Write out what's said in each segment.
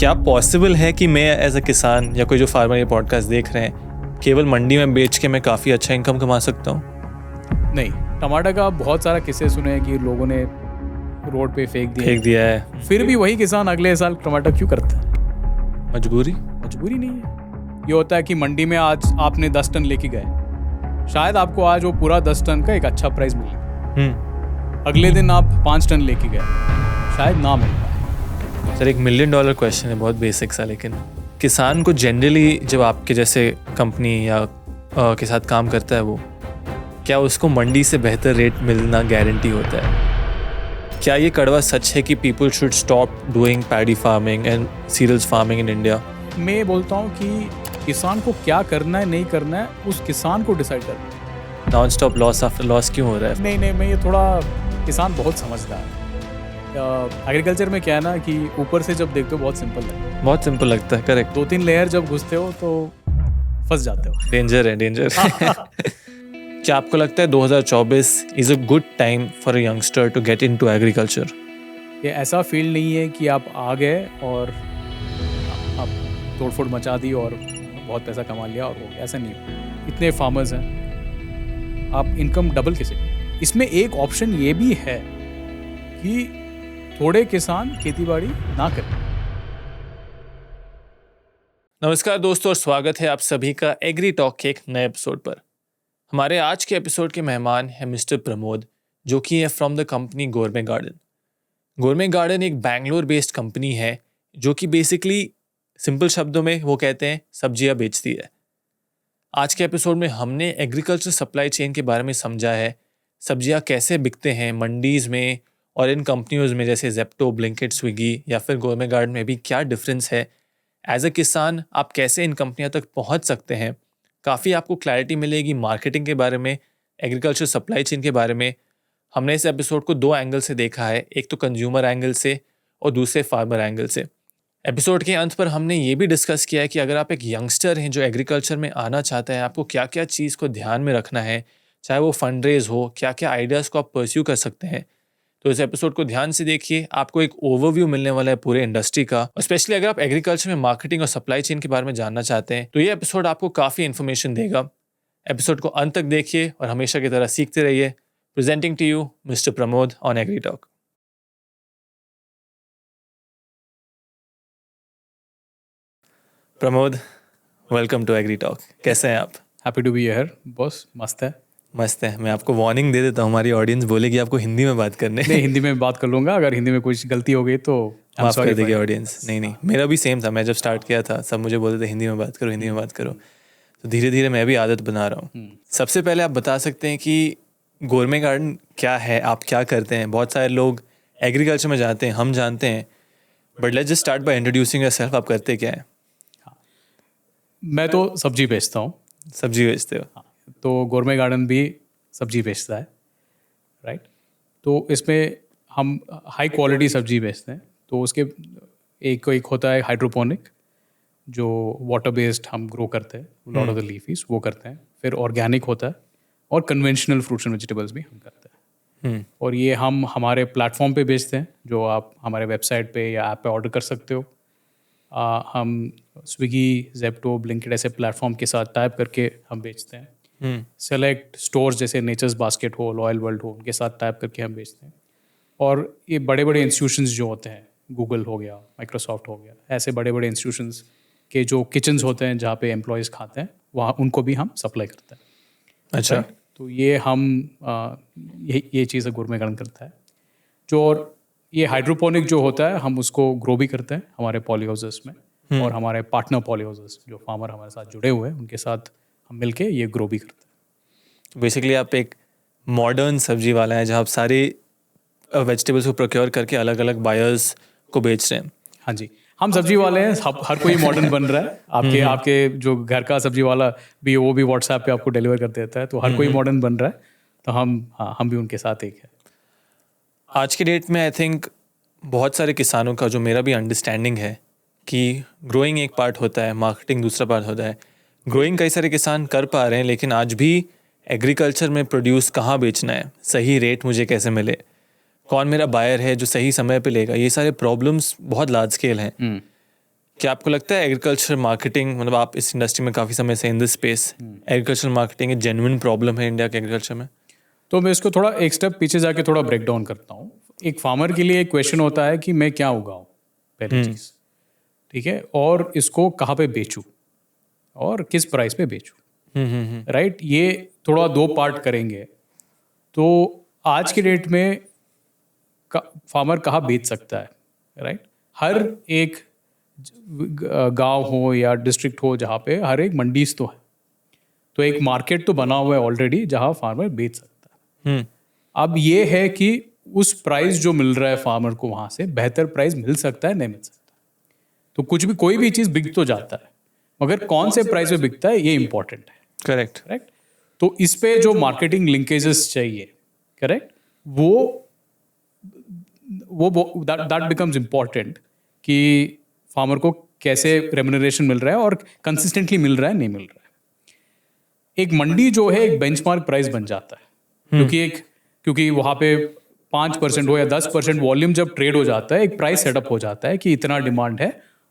क्या पॉसिबल है कि मैं एज अ किसान या कोई जो फार्मर ये पॉडकास्ट देख रहे हैं केवल मंडी में बेच के मैं काफ़ी अच्छा इनकम कमा सकता हूँ? नहीं, टमाटर का बहुत सारा किस्से सुने हैं कि लोगों ने रोड पे फेंक दिया है। फिर भी वही किसान अगले साल टमाटर क्यों करता है? मजबूरी नहीं है। ये होता है कि मंडी में आज आपने 10 टन लेके गए, शायद आपको आज वो पूरा 10 टन का एक अच्छा प्राइस मिल गया। अगले दिन आप 5 टन लेके गए, शायद ना मिल पाए। सर, $1 मिलियन क्वेश्चन है, बहुत बेसिक सा, लेकिन किसान को जनरली जब आपके जैसे कंपनी या के साथ काम करता है, वो क्या उसको मंडी से बेहतर रेट मिलना गारंटी होता है? क्या ये कड़वा सच है कि people should stop doing paddy farming and cereals farming in India? मैं बोलता हूँ कि किसान को क्या करना है नहीं करना है उस किसान को डिसाइड करना है। Non stop loss after loss क्यों हो रहा है? नहीं, मैं ये थोड़ा किसान बहुत समझदार है। एग्रीकल्चर में क्या है ना कि ऊपर से जब देखते हो बहुत सिंपल लगता है। करेक्ट। 2-3 लेयर जब घुसते हो तो फंस जाते हो। डेंजर क्या आपको लगता है 2024 is a good time for a youngster to get into agriculture? ये ऐसा फील्ड नहीं है कि आप आ गए और आप तोड़फोड़ मचा दी और बहुत पैसा कमा लिया और हो गया, ऐसा नहीं हो। इतने फार्मर्स हैं, आप इनकम डबल कैसे? इसमें एक ऑप्शन ये भी है कि थोड़े किसान खेतीबाड़ी ना करें। नमस्कार दोस्तों, और स्वागत है आप सभी का एग्री टॉक के एक नए एपिसोड पर। हमारे आज के एपिसोड के मेहमान हैं मिस्टर प्रमोद, जो कि है from the company गोरमे garden. गोरमे garden एक बैंगलोर बेस्ड कंपनी है जो कि बेसिकली सिंपल शब्दों में वो कहते हैं सब्जियां बेचती है। आज के एपिसोड में हमने एग्रीकल्चर सप्लाई चेन के बारे में समझा है, सब्जियां कैसे बिकते हैं मंडीज़ में और इन कंपनियों में जैसे जेप्टो, ब्लिंकिट, स्विगी या फिर गोरमे गार्डन में भी क्या डिफरेंस है। एज अ किसान आप कैसे इन कंपनियों तक पहुंच सकते हैं, काफ़ी आपको क्लैरिटी मिलेगी मार्केटिंग के बारे में, एग्रीकल्चर सप्लाई चेन के बारे में। हमने इस एपिसोड को 2 एंगल से देखा है, एक तो कंज्यूमर एंगल से और दूसरे फार्मर एंगल से। एपिसोड के अंत पर हमने ये भी डिस्कस किया है कि अगर आप एक यंगस्टर हैं जो एग्रीकल्चर में आना चाहता है, आपको क्या क्या चीज़ को ध्यान में रखना है, चाहे वो फंड रेज हो, क्या क्या आइडियाज़ को आप परस्यू कर सकते हैं। तो इस एपिसोड को ध्यान से देखिए, आपको एक ओवरव्यू मिलने वाला है पूरे इंडस्ट्री का, और स्पेशली अगर आप एग्रीकल्चर में मार्केटिंग और सप्लाई चेन के बारे में जानना चाहते हैं तो ये एपिसोड आपको काफ़ी इन्फॉर्मेशन देगा। एपिसोड को अंत तक देखिए और हमेशा की तरह सीखते रहिए। Presenting to you mister Pramod on agri talk. Pramod, welcome to agri talk. कैसे हैं आप? Happy to be here boss. मस्त है। मैं आपको वार्निंग दे देता हूँ, हमारी ऑडियंस बोलेगी आपको हिंदी में बात करने। नहीं, हिंदी में बात कर लूँगा, अगर हिंदी में कुछ गलती हो गई तो माफ कर देगी ऑडियंस। नहीं, मेरा भी सेम था। मैं जब स्टार्ट किया था सब मुझे बोलते थे हिंदी में बात करो। तो धीरे धीरे मैं भी आदत बना रहा हूँ। सबसे पहले आप बता सकते हैं कि गोरमे गार्डन क्या है, आप क्या करते हैं? बहुत सारे लोग एग्रीकल्चर में जाते हैं, हम जानते हैं, but let's just start by introducing yourself. आप करते क्या हैं? मैं तो सब्जी बेचता हूँ। सब्जी बेचते हो? तो गोरमे गार्डन भी सब्जी बेचता है, राइट? तो इसमें हम हाई क्वालिटी सब्जी बेचते हैं। तो उसके एक होता है हाइड्रोपोनिक, जो वाटर बेस्ड हम ग्रो करते हैं, लॉट ऑफ द लीफीज वो करते हैं। फिर ऑर्गेनिक होता है और कन्वेंशनल फ्रूट्स एंड वेजिटेबल्स भी हम करते हैं। और ये हम हमारे प्लेटफॉर्म पे बेचते हैं, जो आप हमारे वेबसाइट पे या ऐप पे ऑर्डर कर सकते हो। हम स्विगी, जेप्टो, ब्लिंकिट ऐसे प्लेटफॉर्म के साथ टाइप करके हम बेचते हैं। सेलेक्ट स्टोर्स जैसे नेचर्स बास्केट हो, लॉयल वर्ल्ड हो, उनके साथ टाइप करके हम बेचते हैं। और ये बड़े बड़े इंस्टीट्यूशंस जो होते हैं, गूगल हो गया, माइक्रोसॉफ्ट हो गया, ऐसे बड़े बड़े इंस्टीट्यूशंस के जो किचन्स होते हैं जहाँ पे एम्प्लॉयज़ खाते हैं, वहाँ उनको भी हम सप्लाई करते हैं। अच्छा। तो ये हम ये चीज़ गोरमे गार्डन करता है। जो और ये हाइड्रोपोनिक जो होता है हम उसको ग्रो भी करते हैं हमारे पॉली हाउसेस में, और हमारे पार्टनर पॉली हाउसेस जो फार्मर हमारे साथ जुड़े हुए हैं उनके साथ हम मिलके ये ग्रो भी करते हैं। बेसिकली आप एक मॉडर्न सब्जी वाला है जहाँ आप सारे वेजिटेबल्स को प्रोक्योर करके अलग अलग बायर्स को बेच रहे हैं। हाँ जी, हम सब्जी वाले हैं, हर कोई मॉडर्न बन रहा है। आपके जो घर का सब्जी वाला भी, वो भी व्हाट्सएप पे आपको डिलीवर कर देता है। तो हर कोई मॉडर्न बन रहा है, तो हम भी उनके साथ एक है। आज के डेट में आई थिंक बहुत सारे किसानों का, जो मेरा भी अंडरस्टैंडिंग है, कि ग्रोइंग एक पार्ट होता है, मार्केटिंग दूसरा पार्ट होता है। ग्रोइंग कई सारे किसान कर पा रहे हैं, लेकिन आज भी एग्रीकल्चर में प्रोड्यूस कहाँ बेचना है, सही रेट मुझे कैसे मिले, कौन मेरा बायर है जो सही समय पे लेगा, ये सारे प्रॉब्लम्स बहुत लार्ज स्केल हैं। क्या आपको लगता है एग्रीकल्चर मार्केटिंग, मतलब आप इस इंडस्ट्री में काफ़ी समय से in this space, agriculture marketing एक जेन्युइन प्रॉब्लम है इंडिया के एग्रीकल्चर में? तो मैं इसको थोड़ा एक स्टेप पीछे जाके थोड़ा ब्रेक डाउन करता हूँ। एक फार्मर के लिए एक क्वेश्चन होता है कि मैं क्या उगाऊँ, पहली चीज़, ठीक है, और इसको कहाँ पे बेचूँ और किस प्राइस पे बेचूँ, राइट। ये थोड़ा दो पार्ट करेंगे। तो आज के डेट में फार्मर कहाँ बेच सकता है, राइट। हर एक गांव हो या डिस्ट्रिक्ट हो जहाँ पे हर एक मंडीज तो है, तो एक मार्केट तो बना हुआ है ऑलरेडी जहाँ फार्मर बेच सकता है। अब ये है कि उस प्राइस जो मिल रहा है फार्मर को वहाँ से बेहतर प्राइस मिल सकता है, नहीं मिल सकता। तो कुछ भी कोई भी चीज़ बिक तो जाता है, मगर कौन से प्राइस पे बिकता है ये इंपॉर्टेंट है। करेक्ट। तो इस पे जो मार्केटिंग लिंकेजेस चाहिए, करेक्ट, वो दैट बिकम्स इम्पॉर्टेंट कि फार्मर को कैसे रेम्यूनरेशन मिल रहा है और कंसिस्टेंटली मिल रहा है, नहीं मिल रहा है। एक मंडी जो है एक बेंचमार्क प्राइस बन जाता है, क्योंकि वहाँ पे 5% हो या 10% वॉल्यूम जब ट्रेड हो जाता है, एक प्राइस सेटअप हो जाता है कि इतना डिमांड है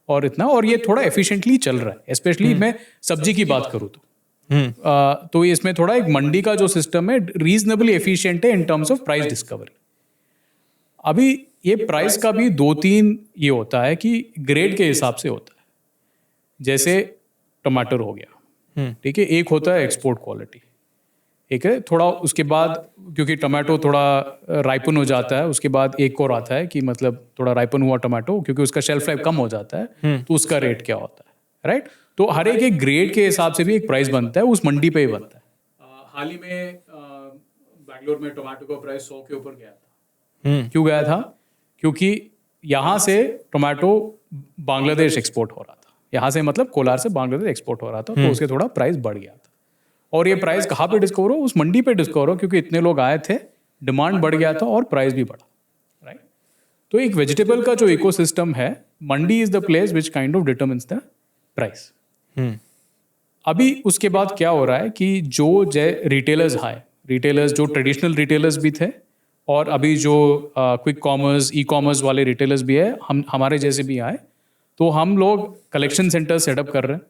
और इतना, और ये थोड़ा एफिशिएंटली चल रहा है। स्पेशली मैं सब्जी की बात करूँ तो इसमें थोड़ा एक मंडी का जो सिस्टम है रीजनेबली एफिशिएंट है in terms of price discovery. अभी ये प्राइस का भी 2-3 ये होता है कि ग्रेड के हिसाब से होता है। जैसे टमाटर हो गया, ठीक है, एक होता है एक्सपोर्ट क्वालिटी, एक है थोड़ा उसके बाद, क्योंकि टमाटो थोड़ा राइपन हो जाता है, उसके बाद एक और आता है कि मतलब थोड़ा राइपन हुआ टमाटो, क्योंकि उसका शेल्फ लाइफ कम हो जाता है, तो उसका रेट क्या होता है, राइट। तो हर एक ग्रेड के हिसाब से भी एक प्राइस बनता है, उस मंडी पे ही बनता है। हाल ही में बैंगलोर में टमाटो का प्राइस 100 के ऊपर गया था। क्यों गया था? क्योंकि यहाँ से टोमेटो बांग्लादेश एक्सपोर्ट हो रहा था, यहाँ से मतलब कोलार से बांग्लादेश एक्सपोर्ट हो रहा था, तो उसके थोड़ा प्राइस बढ़ गया था। और ये प्राइस कहाँ पे डिस्कवर हो? उस मंडी पे डिस्कवर हो, क्योंकि इतने लोग आए थे, डिमांड बढ़ गया था और प्राइस भी बढ़ा, राइट। तो एक वेजिटेबल का जो इकोसिस्टम है, mandi is the place which kind of determines the price. अभी उसके बाद क्या हो रहा है कि जो रिटेलर्स जो ट्रेडिशनल रिटेलर्स भी थे, और अभी जो क्विक कॉमर्स, ई कॉमर्स वाले रिटेलर्स भी है, हमारे जैसे भी आए, तो हम लोग कलेक्शन सेंटर सेटअप कर रहे हैं।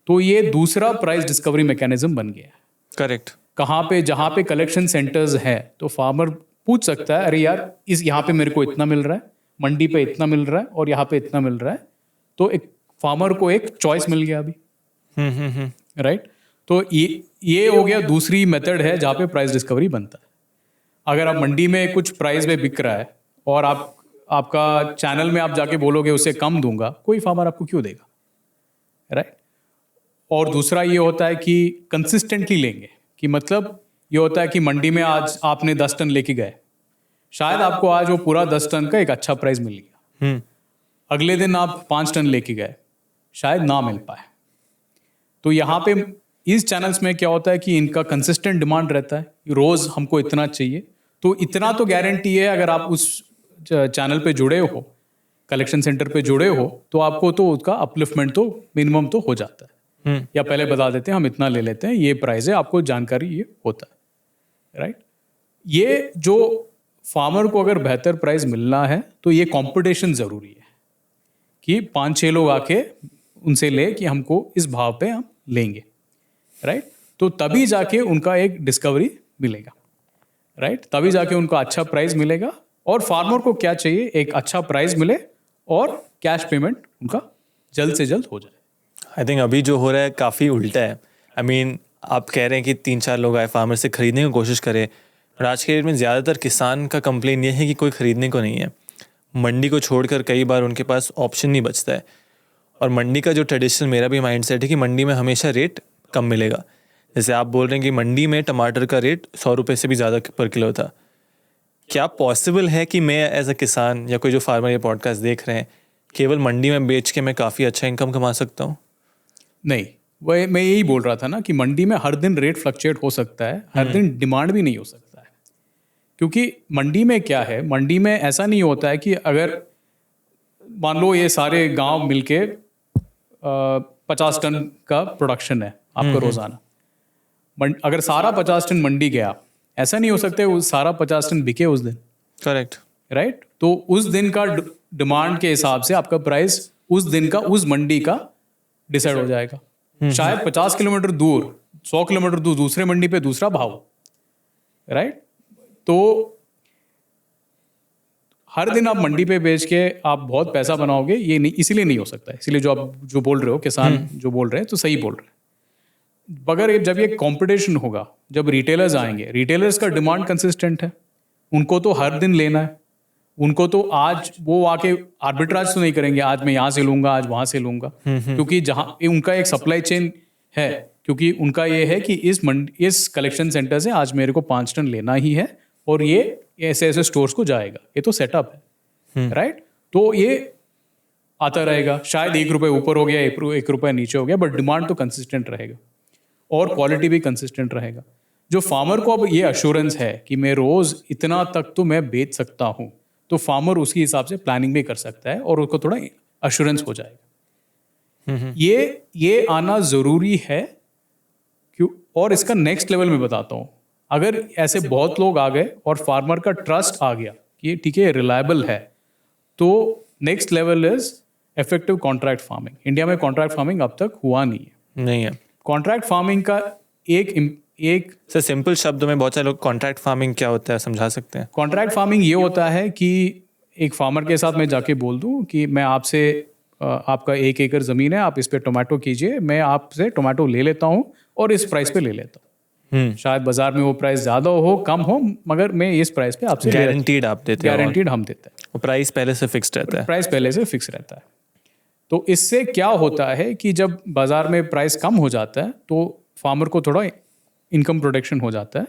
तो ये दूसरा प्राइस डिस्कवरी मैकेनिज्म बन गया है। करेक्ट। कहाँ पे, जहाँ पे कलेक्शन सेंटर्स है, तो फार्मर पूछ सकता है, अरे यार यहाँ पे मेरे को इतना मिल रहा है, मंडी पे इतना मिल रहा है और यहाँ पे इतना मिल रहा है, तो एक फार्मर को एक चॉइस मिल गया अभी, राइट। तो ये हो गया दूसरी मेथड है जहाँ पे प्राइस डिस्कवरी बनता है। अगर आप मंडी में कुछ प्राइस में बिक रहा है और आपका चैनल में आप जाके बोलोगे उससे कम दूंगा, कोई फार्मर आपको क्यों देगा, राइट। और दूसरा ये होता है कि कंसिस्टेंटली लेंगे, कि मतलब ये होता है कि मंडी में आज आपने 10 टन लेके गए, शायद आपको आज वो पूरा 10 टन का एक अच्छा प्राइस मिल गया, अगले दिन आप 5 टन लेके गए, शायद ना मिल पाए। तो यहाँ पे इस चैनल्स में क्या होता है कि इनका कंसिस्टेंट डिमांड रहता है, रोज हमको इतना चाहिए, तो इतना तो गारंटी है, अगर आप उस चैनल पे जुड़े हो, कलेक्शन सेंटर पे जुड़े हो, तो आपको तो उसका अपलिफ्टमेंट तो मिनिमम तो हो जाता है। या पहले बता देते हैं हम इतना ले लेते हैं, ये प्राइस है, आपको जानकारी ये होता है, राइट। ये जो फार्मर को अगर बेहतर प्राइस मिलना है, तो ये कंपटीशन जरूरी है कि 5-6 लोग आके उनसे ले कि हमको इस भाव पे हम लेंगे, राइट। तो तभी जाके उनका एक डिस्कवरी मिलेगा, राइट, तभी जाके उनका अच्छा प्राइस मिलेगा। और फार्मर को क्या चाहिए? एक अच्छा प्राइस मिले और कैश पेमेंट उनका जल्द से जल्द हो जाए। आई थिंक अभी जो हो रहा है काफ़ी उल्टा है। आई मीन आप कह रहे हैं कि 3-4 लोग आए, फार्मर से खरीदने की कोशिश करें, और आज के डेट में ज़्यादातर किसान का कंप्लेन ये है कि कोई ख़रीदने को नहीं है। मंडी को छोड़कर कई बार उनके पास ऑप्शन नहीं बचता है। और मंडी का जो ट्रेडिशनल मेरा भी माइंडसेट है कि मंडी में हमेशा रेट कम मिलेगा। जैसे आप बोल रहे हैं कि मंडी में टमाटर का रेट 100 रुपये से भी ज़्यादा पर किलो था। क्या पॉसिबल है कि मैं एज अ किसान या कोई जो फार्मर ये पॉडकास्ट देख रहे हैं, केवल मंडी में बेच के मैं काफ़ी अच्छा इनकम कमा सकता हूँ? नहीं, वह मैं यही बोल रहा था ना कि मंडी में हर दिन रेट फ्लक्चुएट हो सकता है, हर दिन डिमांड भी नहीं हो सकता है। क्योंकि मंडी में क्या है, मंडी में ऐसा नहीं होता है कि अगर मान लो ये सारे गांव मिलके 50 टन का प्रोडक्शन है आपका रोजाना, अगर सारा 50 टन मंडी गया, ऐसा नहीं हो सकता वो सारा 50 टन बिके उस दिन। Correct, right. तो उस दिन का डिमांड के हिसाब से आपका प्राइस उस दिन का उस मंडी का डिसाइड हो जाएगा। शायद 50 किलोमीटर दूर, 100 किलोमीटर दूर दूसरे मंडी पे दूसरा भाव, राइट। तो हर दिन आप मंडी पे बेच के आप बहुत पैसा बनाओगे, ये नहीं, इसीलिए नहीं हो सकता है। इसीलिए जो आप जो बोल रहे हो, किसान जो बोल रहे हैं तो सही बोल रहे हैं। मगर जब ये कंपटीशन होगा, जब रिटेलर्स आएंगे, रिटेलर्स का डिमांड कंसिस्टेंट है, उनको तो हर दिन लेना है, उनको तो आज वो आके आर्बिट्राज तो नहीं करेंगे, आज मैं यहाँ से लूंगा, आज वहां से लूंगा, क्योंकि जहाँ उनका एक सप्लाई चेन है, क्योंकि उनका ये है कि इस कलेक्शन सेंटर से आज मेरे को 5 टन लेना ही है और ये ऐसे ऐसे स्टोर्स को जाएगा। ये तो सेटअप है, राइट। तो ये आता रहेगा, शायद ₹1 ऊपर हो गया, ₹1 नीचे हो गया, बट डिमांड तो कंसिस्टेंट रहेगा और क्वालिटी भी कंसिस्टेंट रहेगा। जो फार्मर को अब ये अश्योरेंस है कि मैं रोज इतना तक तो मैं बेच सकता हूँ, तो फार्मर उसके हिसाब से प्लानिंग भी कर सकता है और उसको थोड़ा अश्योरेंस हो जाएगा। ये आना जरूरी है। क्यों? और इसका नेक्स्ट लेवल में बताता हूँ। अगर ऐसे बहुत लोग आ गए और फार्मर का ट्रस्ट आ गया कि ठीक है, रिलायबल है, तो next level is effective contract farming. India में कॉन्ट्रैक्ट फार्मिंग अब तक हुआ नहीं है। कॉन्ट्रैक्ट फार्मिंग का एक सर सिंपल शब्दों में बहुत सारे लोग कॉन्ट्रैक्ट फार्मिंग क्या होता है समझा सकते हैं? कॉन्ट्रैक्ट फार्मिंग ये होता है कि एक फार्मर के साथ मैं जाके बोल दूं कि मैं आपसे, आपका 1 एकड़ ज़मीन है, आप इस पे टोमेटो कीजिए, मैं आपसे टोमेटो ले लेता हूँ और इस प्राइस पे ले लेता हूँ। शायद बाजार में वो प्राइस ज़्यादा हो, कम हो, मगर मैं इस प्राइस पे आपसे गारंटीड आप देते हैं? गारंटीड हम देते हैं। प्राइस पहले से फिक्स रहता है? प्राइस पहले से फिक्स रहता है। तो इससे क्या होता है कि जब बाजार में प्राइस कम हो जाता है तो फार्मर को थोड़ा इनकम प्रोटेक्शन हो जाता है,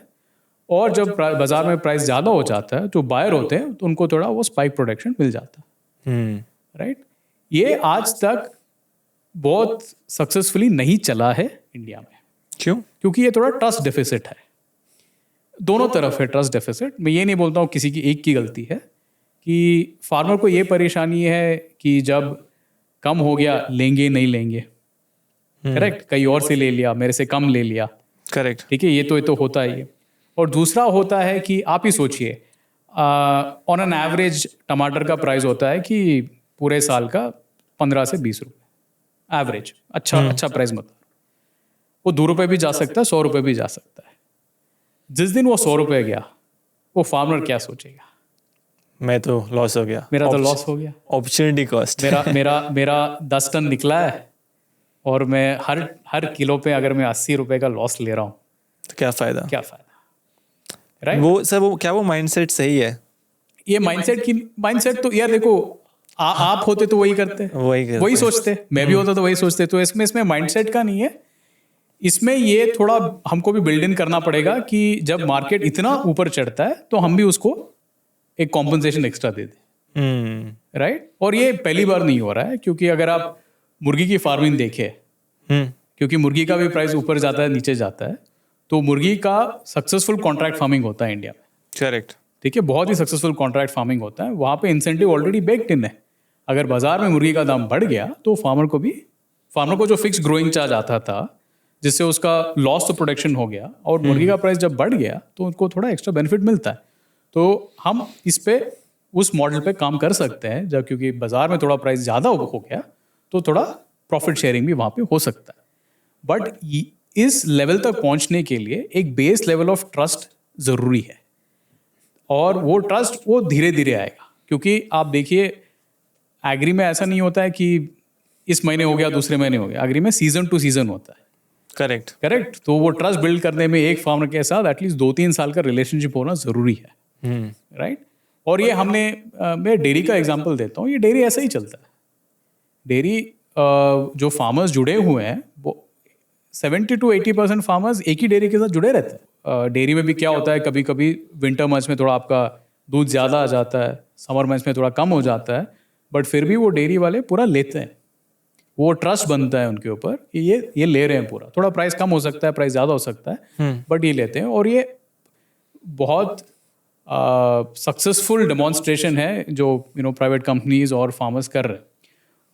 और जब बाजार में प्राइस ज़्यादा हो जाता है, जो बायर होते हैं, तो उनको थोड़ा वो स्पाइक प्रोटेक्शन मिल जाता है, राइट। ये आज तक बहुत सक्सेसफुली नहीं चला है इंडिया में। क्यों? क्योंकि ये थोड़ा ट्रस्ट डेफिसिट है, दोनों तरफ है ट्रस्ट डेफिसिट। मैं ये नहीं बोलता हूँ किसी की एक की गलती है, कि फार्मर को ये परेशानी है कि जब कम हो गया लेंगे नहीं लेंगे, करेक्ट, कहीं और से ले लिया, मेरे से कम ले लिया, करेक्ट, ठीक है, ये तो होता ही है। और दूसरा होता है कि आप ही सोचिए, ऑन एन एवरेज टमाटर का प्राइस होता है कि पूरे साल का 15 से 20 रुपए एवरेज। अच्छा प्राइस मतलब वो ₹2 भी जा सकता है, ₹100 भी जा सकता है। जिस दिन वो ₹100 गया, वो फार्मर क्या सोचेगा? मैं तो लॉस हो गया, मेरा तो लॉस हो गया, अपॉर्चुनिटी कॉस्ट। मेरा 10 टन निकला है और मैं हर किलो पे अगर मैं ₹80 का लॉस ले रहा हूँ, तो क्या फायदा? राइट। वो क्या वो माइंडसेट सही है? ये माइंडसेट तो यार देखो, आप होते तो वही करते, वही सोचते, मैं भी होता तो वही सोचते। तो इसमें माइंडसेट का नहीं है, इसमें ये थोड़ा हमको भी बिल्ड इन करना पड़ेगा कि जब मार्केट इतना ऊपर चढ़ता है तो हम भी उसको एक कॉम्पनसेशन एक्स्ट्रा दे दें, राइट। और ये पहली बार नहीं हो रहा है, क्योंकि अगर आप मुर्गी की फार्मिंग देखें, क्योंकि मुर्गी का भी प्राइस ऊपर जाता है नीचे जाता है, तो मुर्गी का सक्सेसफुल कॉन्ट्रैक्ट फार्मिंग होता है इंडिया में, करेक्ट, ठीक है, बहुत ही सक्सेसफुल कॉन्ट्रैक्ट फार्मिंग होता है। वहाँ पे इंसेंटिव ऑलरेडी बेक्ड इन है। अगर बाजार में मुर्गी का दाम बढ़ गया तो फार्मर को जो फिक्स ग्रोइंग चार्ज आता था, जिससे उसका लॉस तो प्रोटेक्शन हो गया, और मुर्गी का प्राइस जब बढ़ गया तो उनको थोड़ा एक्स्ट्रा बेनिफिट मिलता है। तो हम इस पे उस मॉडल पे काम कर सकते हैं, जब क्योंकि बाजार में थोड़ा प्राइस ज़्यादा हो गया तो थोड़ा प्रॉफिट शेयरिंग भी वहाँ पे हो सकता है। बट इस लेवल तक पहुँचने के लिए एक बेस लेवल ऑफ ट्रस्ट ज़रूरी है, और वो ट्रस्ट वो धीरे धीरे आएगा। क्योंकि आप देखिए, एग्री में ऐसा नहीं होता है कि इस महीने हो गया दूसरे महीने हो गया, एग्री में सीजन टू सीजन होता है, करेक्ट। तो वो ट्रस्ट बिल्ड करने में एक फार्मर के साथ एटलीस्ट 2-3 साल का रिलेशनशिप होना जरूरी है, राइट। और ये मैं डेयरी का एग्जांपल देता हूँ, ये डेयरी ऐसा ही चलता है। डेयरी जो फार्मर्स जुड़े हुए हैं, वो 70 to 80% फार्मर्स एक ही डेयरी के साथ जुड़े रहते हैं। डेयरी में भी क्या होता है, कभी कभी विंटर मंथ्स में थोड़ा आपका दूध ज़्यादा आ जाता है, समर मंथ्स में थोड़ा कम हो जाता है, बट फिर भी वो डेयरी वाले पूरा लेते हैं। वो ट्रस्ट बनता है उनके ऊपर कि ये ले रहे हैं पूरा। थोड़ा प्राइस कम हो सकता है, प्राइस ज़्यादा हो सकता है, बट ये लेते हैं। और ये बहुत सक्सेसफुल डेमोन्स्ट्रेशन है जो प्राइवेट कंपनीज और फार्मर्स कर रहे हैं।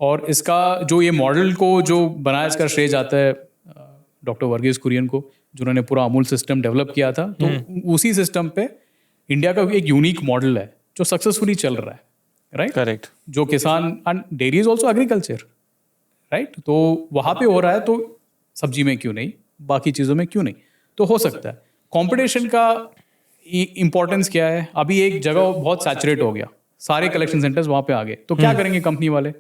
और इसका जो ये मॉडल को जो बनाया, इसका श्रेय जाता है डॉक्टर वर्गीस कुरियन को, जिन्होंने पूरा अमूल सिस्टम डेवलप किया था। तो उसी सिस्टम पे इंडिया का एक यूनिक मॉडल है जो सक्सेसफुली चल रहा है। राइट? करेक्ट। जो किसान, and dairy is also agriculture, right? तो वहाँ पे हो रहा है, तो सब्जी में क्यों नहीं, बाकी चीज़ों में क्यों नहीं? तो हो सकता है। कंपटीशन का इम्पोर्टेंस क्या है? अभी एक जगह बहुत सैचुरेट हो गया, सारे कलेक्शन सेंटर्स वहाँ पे आ गए, तो क्या करेंगे कंपनी वाले?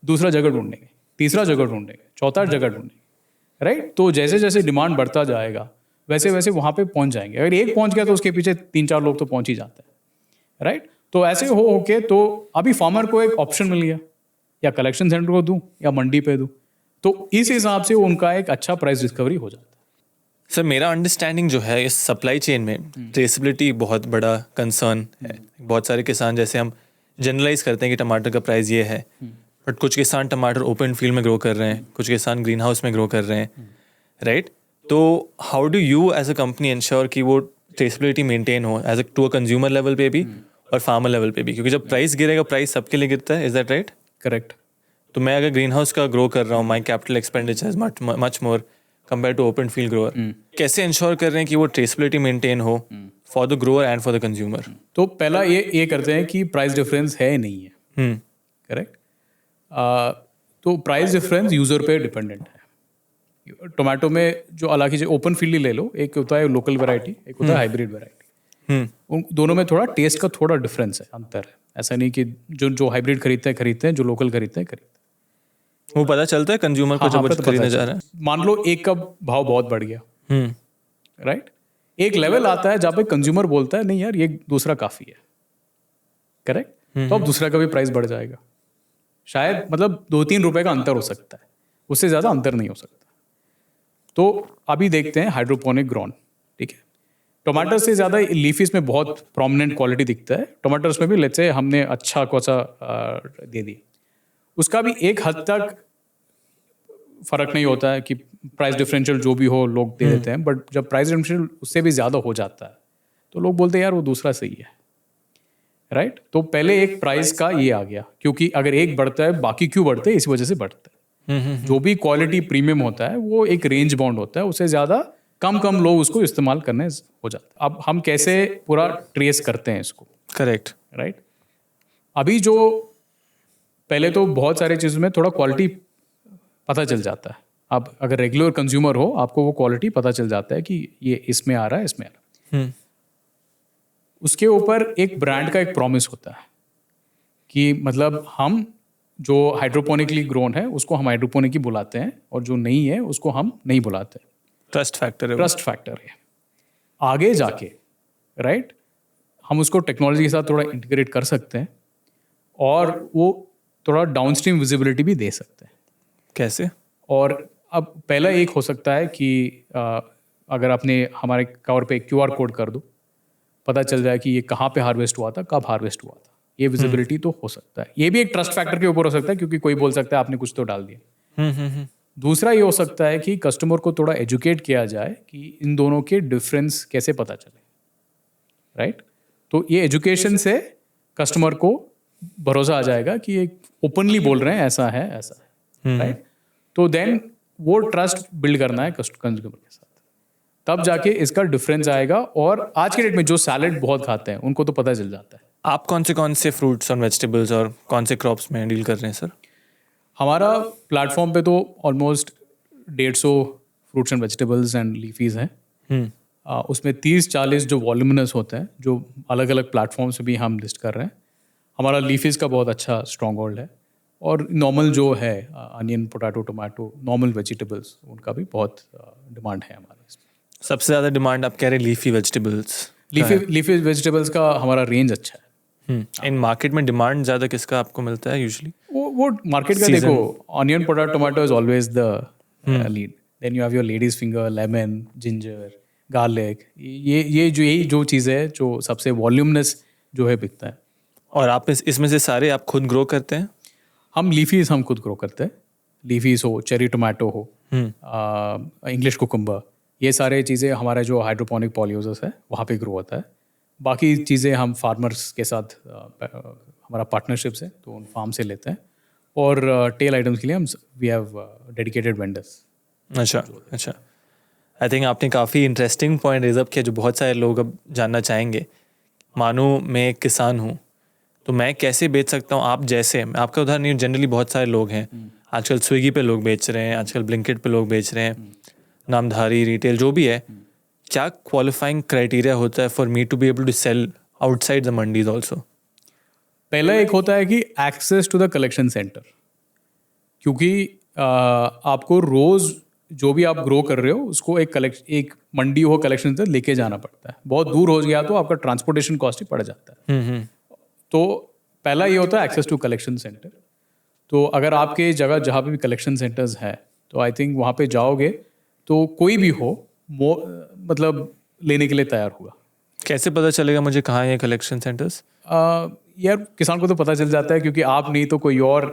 दूसरा जगह ढूंढेंगे, तीसरा जगह ढूंढेंगे, चौथा जगह ढूंढेंगे, राइट? तो जैसे जैसे डिमांड बढ़ता जाएगा वैसे वैसे वहाँ पे पहुँच जाएंगे। अगर एक पहुँच गया तो उसके पीछे 3-4 लोग तो पहुँच ही जाते हैं, राइट? तो ऐसे हो के तो अभी फार्मर को एक ऑप्शन मिल गया, या कलेक्शन सेंटर को दूं या मंडी पे दूं, तो इस हिसाब से उनका एक अच्छा प्राइस डिस्कवरी हो जाता है। सर मेरा अंडरस्टैंडिंग जो है इस सप्लाई चेन में ट्रेसेबिलिटी बहुत बड़ा कंसर्न है। बहुत सारे किसान, जैसे हम जनरलाइज करते हैं कि टमाटर का प्राइस ये है, बट कुछ किसान टमाटर ओपन फील्ड में ग्रो कर रहे हैं, कुछ किसान ग्रीन हाउस में ग्रो कर रहे हैं, राइट? तो how do you as a company ensure कि वो ट्रेसेबिलिटी मेंटेन हो as to a consumer level पे भी और फार्मर लेवल पे भी? क्योंकि जब प्राइस गिरेगा, प्राइस सबके लिए गिरता है, इज दैट राइट? करेक्ट। तो मैं अगर ग्रीन हाउस का ग्रो कर रहा हूँ, my capital expenditure is much more compare to open field grower, कैसे इंश्योर कर रहे हैं कि वो ट्रेसेबिलिटी मेंटेन हो for the grower and for the consumer? तो पहला ये करते हैं कि प्राइस डिफरेंस है नहीं है, करेक्ट? तो प्राइस डिफरेंस यूजर पे डिपेंडेंट है। टोमेटो में जो अलग ही ओपन फील्ड ही ले लो, एक होता है लोकल वैरायटी, एक होता है हाइब्रिड वैरायटी। उन दोनों में थोड़ा टेस्ट का थोड़ा डिफरेंस है, अंतर है। ऐसा नहीं कि जो हाइब्रिड खरीदते हैं, जो लोकल खरीदते हैं। वो पता चलता है कंज्यूमर को जब वो तो खरीदने जा रहा है? मान लो एक का भाव बहुत बढ़ गया, राइट? एक लेवल आता है जहाँ पे कंज्यूमर बोलता है नहीं यार ये दूसरा काफी है, करेक्ट? तो अब दूसरा का भी प्राइस बढ़ जाएगा, शायद मतलब 2-3 रुपए का अंतर हो सकता है, उससे ज्यादा अंतर नहीं हो सकता। तो अभी देखते हैं हाइड्रोपोनिक ग्रोन, ठीक है? टमाटर से ज़्यादा लीफीज में बहुत प्रोमिनेंट क्वालिटी दिखता है। टमाटर्स में भी लेट्स से हमने अच्छा कोसा दे दी, उसका भी एक हद तक फर्क नहीं होता है कि प्राइस डिफरेंशियल जो भी हो लोग दे देते हैं, बट जब प्राइस डिफरेंशियल उससे भी ज़्यादा हो जाता है तो लोग बोलते हैं यार वो दूसरा सही है, राइट? तो पहले एक प्राइस का ये आ गया, क्योंकि अगर एक बढ़ता है बाकी क्यों बढ़ते हैं, इस वजह से बढ़ता है। जो भी क्वालिटी प्रीमियम होता है वो एक रेंज बाउंड होता है, उससे ज़्यादा कम लोग उसको इस्तेमाल करने हो जाते हैं। अब हम कैसे पूरा ट्रेस करते हैं इसको? Correct, right? अभी जो पहले तो बहुत सारी चीज़ों में थोड़ा क्वालिटी पता चल जाता है। अब अगर रेगुलर कंज्यूमर हो, आपको वो क्वालिटी पता चल जाता है कि ये इसमें आ रहा है, इसमें आ रहा है। उसके ऊपर एक ब्रांड का एक प्रॉमिस होता है कि मतलब हम जो हाइड्रोपोनिकली ग्रोन है उसको हम हाइड्रोपोनिक ही बुलाते हैं, और जो नहीं है उसको हम नहीं बुलाते। ट्रस्ट फैक्टर है, ट्रस्ट फैक्टर है। आगे जाके राइट हम उसको टेक्नोलॉजी के साथ थोड़ा इंटीग्रेट कर सकते हैं, और वो थोड़ा डाउनस्ट्रीम विजिबिलिटी भी दे सकते हैं। कैसे? और अब पहला एक हो सकता है कि अगर आपने हमारे कवर पे QR कोड कर दो, पता चल जाए कि ये कहाँ पे हार्वेस्ट हुआ था, कब हार्वेस्ट हुआ था, ये विजिबिलिटी तो हो सकता है। ये भी एक ट्रस्ट फैक्टर के ऊपर हो सकता है, क्योंकि कोई बोल सकता है आपने कुछ तो डाल दिया। दूसरा ये हो सकता है कि कस्टमर को थोड़ा एजुकेट किया जाए कि इन दोनों के डिफरेंस कैसे पता चले, राइट? तो ये एजुकेशन से कस्टमर को भरोसा आ जाएगा कि ये ओपनली बोल रहे हैं ऐसा है, राइट? तो देन वो ट्रस्ट बिल्ड करना है कंज्यूमर के साथ, तब जाके इसका डिफरेंस आएगा। और आज के डेट में जो सैलेड बहुत खाते हैं उनको तो पता चल जाता है। आप कौन से फ्रूट्स और वेजिटेबल्स और कौन से क्रॉप्स में डील कर रहे हैं सर? हमारा प्लेटफॉर्म पे तो almost 150 fruits and vegetables and leafies हैं। उसमें 30-40 जो वॉल्यूमिनस होते हैं, जो अलग अलग प्लेटफॉर्म से भी हम लिस्ट कर रहे हैं। हमारा लीफीज का बहुत अच्छा स्ट्रॉन्ग होल्ड है, और नॉर्मल जो है onion, potato, tomato, normal vegetables, उनका भी बहुत डिमांड है हमारे इसमें। सबसे ज़्यादा डिमांड आप कह रहे हैं लीफी वेजिटेबल्स? लीफी वेजिटेबल्स का हमारा रेंज अच्छा है। इन मार्केट में डिमांड ज़्यादा किसका आपको मिलता है यूजुअली? वो मार्केट का देखो, onion, potato, tomato is always the lead. Then you have your ladies finger, lemon, ginger, garlic. यही जो चीज़ है जो सबसे वॉल्यूमनेस जो है बिकता है। और आप इसमें से सारे आप खुद ग्रो करते हैं? हम लीफीज हम खुद ग्रो करते हैं। लीफीज हो, चेरी टोमेटो हो, इंग्लिश कुकुम्बर, ये सारे चीज़ें हमारा जो हाइड्रोपोनिक पॉलीहाउसेस है वहाँ पे ग्रो होता है। बाकी चीज़ें हम फार्मर्स के साथ हमारा पार्टनरशिप्स है, तो उन फार्म से लेते हैं। और टेल आइटम्स के लिए हम वी हैव डेडिकेटेड वेंडर्स। अच्छा। आई थिंक आपने काफ़ी इंटरेस्टिंग पॉइंट रेज अप किया जो बहुत सारे लोग अब जानना चाहेंगे। मानो मैं एक किसान हूँ, तो मैं कैसे बेच सकता हूँ? आप जैसे, आपका उदाहरण नहीं, जनरली बहुत सारे लोग हैं आजकल, स्विगी पे लोग बेच रहे हैं, आजकल ब्लिंकिट पे लोग बेच रहे हैं, नामधारी रिटेल जो भी है, क्या क्वालिफाइंग क्राइटेरिया होता है for me to be able to sell outside the mandis also? पहला एक होता है कि access to the collection centre, क्योंकि आपको रोज जो भी आप ग्रो कर रहे हो उसको एक मंडी हो कलेक्शन सेंटर लेके जाना पड़ता है। बहुत दूर हो गया तो आपका ट्रांसपोर्टेशन कॉस्ट ही पड़ जाता है। तो पहला ये होता है एक्सेस टू कलेक्शन सेंटर। तो अगर आपके जगह जहाँ पे भी कलेक्शन सेंटर्स हैं तो आई थिंक वहाँ पे जाओगे तो कोई भी हो मतलब लेने के लिए तैयार होगा। कैसे पता चलेगा मुझे कहाँ है ये कलेक्शन सेंटर्स? यार किसान को तो पता चल जाता है, क्योंकि आप नहीं तो कोई और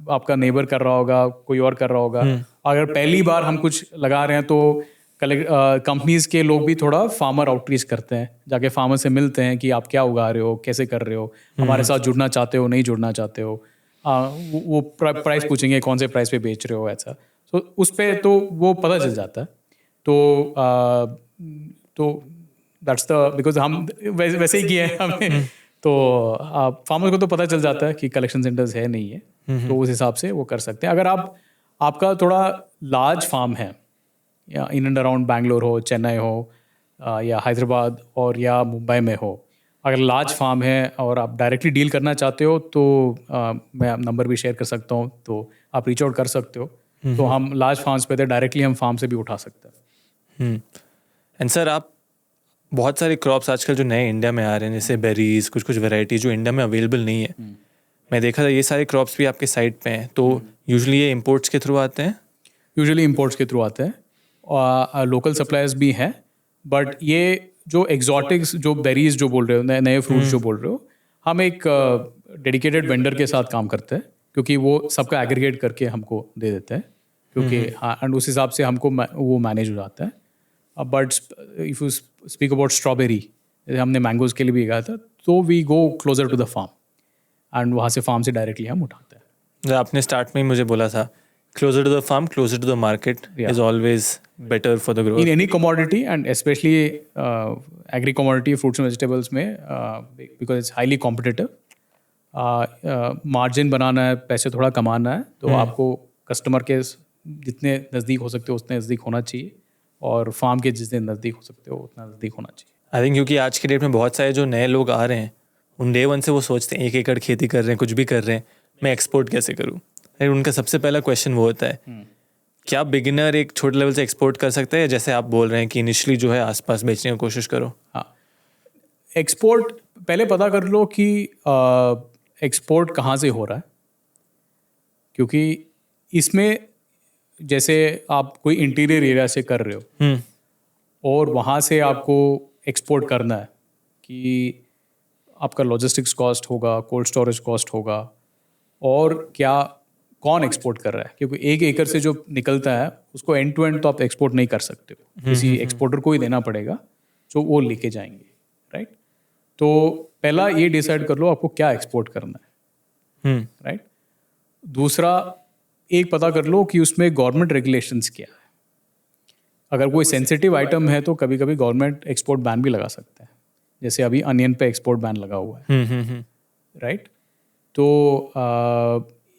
आपका नेबर कर रहा होगा, कोई और कर रहा होगा। अगर पहली बार हम कुछ लगा रहे हैं तो कंपनीज के लोग भी थोड़ा फार्मर आउटरीच करते हैं, जाके फार्मर से मिलते हैं कि आप क्या उगा रहे हो, कैसे कर रहे हो, हमारे साथ जुड़ना चाहते हो, नहीं जुड़ना चाहते हो। वो प्राइस पूछेंगे, कौन से प्राइस पे बेच रहे हो, ऐसा। तो उस पर तो वो पता चल जाता है। तो दैट्स द बिकॉज हम वैसे ही किए हैं हमने। तो फार्मर को तो पता चल जाता है कि कलेक्शन सेंटर्स है नहीं है, तो उस हिसाब से वो कर सकते हैं। अगर आपका थोड़ा लार्ज फार्म है या इन एंड अराउंड बैंगलोर हो, चेन्नई हो, या हैदराबाद और या मुंबई में हो, अगर लार्ज फार्म है और आप डायरेक्टली डील करना चाहते हो तो मैं नंबर भी शेयर कर सकता हूँ, तो आप रीच आउट कर सकते हो। तो हम लार्ज फार्म्स पे थे, डायरेक्टली हम फार्म से भी उठा सकते हैं। एंड सर, आप बहुत सारे क्रॉप्स आजकल जो नए इंडिया में आ रहे हैं, जैसे बेरीज, कुछ कुछ वैरायटी जो इंडिया में अवेलेबल नहीं है, मैं देखा था ये सारे क्रॉप्स भी आपके साइट पे हैं। तो यूजुअली ये इंपोर्ट्स के थ्रू आते हैं? यूजुअली इंपोर्ट्स के थ्रू आते हैं, और लोकल सप्लायर्स भी हैं। बट ये जो एग्जॉटिक्स, जो बेरीज जो बोल रहे हो, नए फ्रूट्स जो बोल रहे हो, हम एक डेडिकेटेड वेंडर के साथ काम करते हैं, क्योंकि वो सबका एग्रीगेट करके हमको दे देते हैं, क्योंकि हाँ, एंड उस हिसाब से हमको वो मैनेज हो जाता है। But if you speak about strawberry, हमने मैंगोज के लिए भी उगाया था, तो we go closer to the farm and वहाँ से फार्म से डायरेक्टली हम उठाते हैं। जो आपने स्टार्ट में ही मुझे बोला था, closer to the farm, closer to the market is always better for the growth in any commodity, and specially agri commodity, fruits and vegetables में, because it's highly competitive. Margin बनाना है, पैसे थोड़ा कमाना है, तो आपको कस्टमर के जितने नज़दीक हो सकते हो उतने नज़दीक होना चाहिए, और फार्म के जितने नज़दीक हो सकते हो उतना नज़दीक होना चाहिए। आई थिंक क्योंकि आज के डेट में बहुत सारे जो नए लोग आ रहे हैं, उन डे वन से वो सोचते हैं 1 एकड़ खेती कर रहे हैं, कुछ भी कर रहे हैं, मैं एक्सपोर्ट कैसे करूँ। उनका सबसे पहला क्वेश्चन वो होता है, क्या बिगिनर एक छोटे लेवल से एक्सपोर्ट कर सकता है? जैसे आप बोल रहे हैं कि इनिशियली जो है आसपास बेचने की कोशिश करो। हाँ, एक्सपोर्ट पहले पता कर लो कि एक्सपोर्ट कहाँ से हो रहा है, क्योंकि इसमें जैसे आप कोई इंटीरियर एरिया से कर रहे हो और वहाँ से आपको एक्सपोर्ट करना है, कि आपका लॉजिस्टिक्स कॉस्ट होगा, कोल्ड स्टोरेज कॉस्ट होगा, और क्या कौन एक्सपोर्ट कर रहा है, क्योंकि 1 एकड़ से जो निकलता है उसको एंड टू एंड तो आप एक्सपोर्ट नहीं कर सकते हो, किसी एक्सपोर्टर को ही देना पड़ेगा जो वो लेके जाएंगे, राइट। तो पहला ये डिसाइड कर लो आपको क्या एक्सपोर्ट करना है, राइट। दूसरा, एक पता कर लो कि उसमें गवर्नमेंट रेगुलेशंस क्या है। अगर कोई सेंसिटिव आइटम है तो कभी कभी गवर्नमेंट एक्सपोर्ट बैन भी लगा सकता है, जैसे अभी अनियन पे एक्सपोर्ट बैन लगा हुआ है, राइट। तो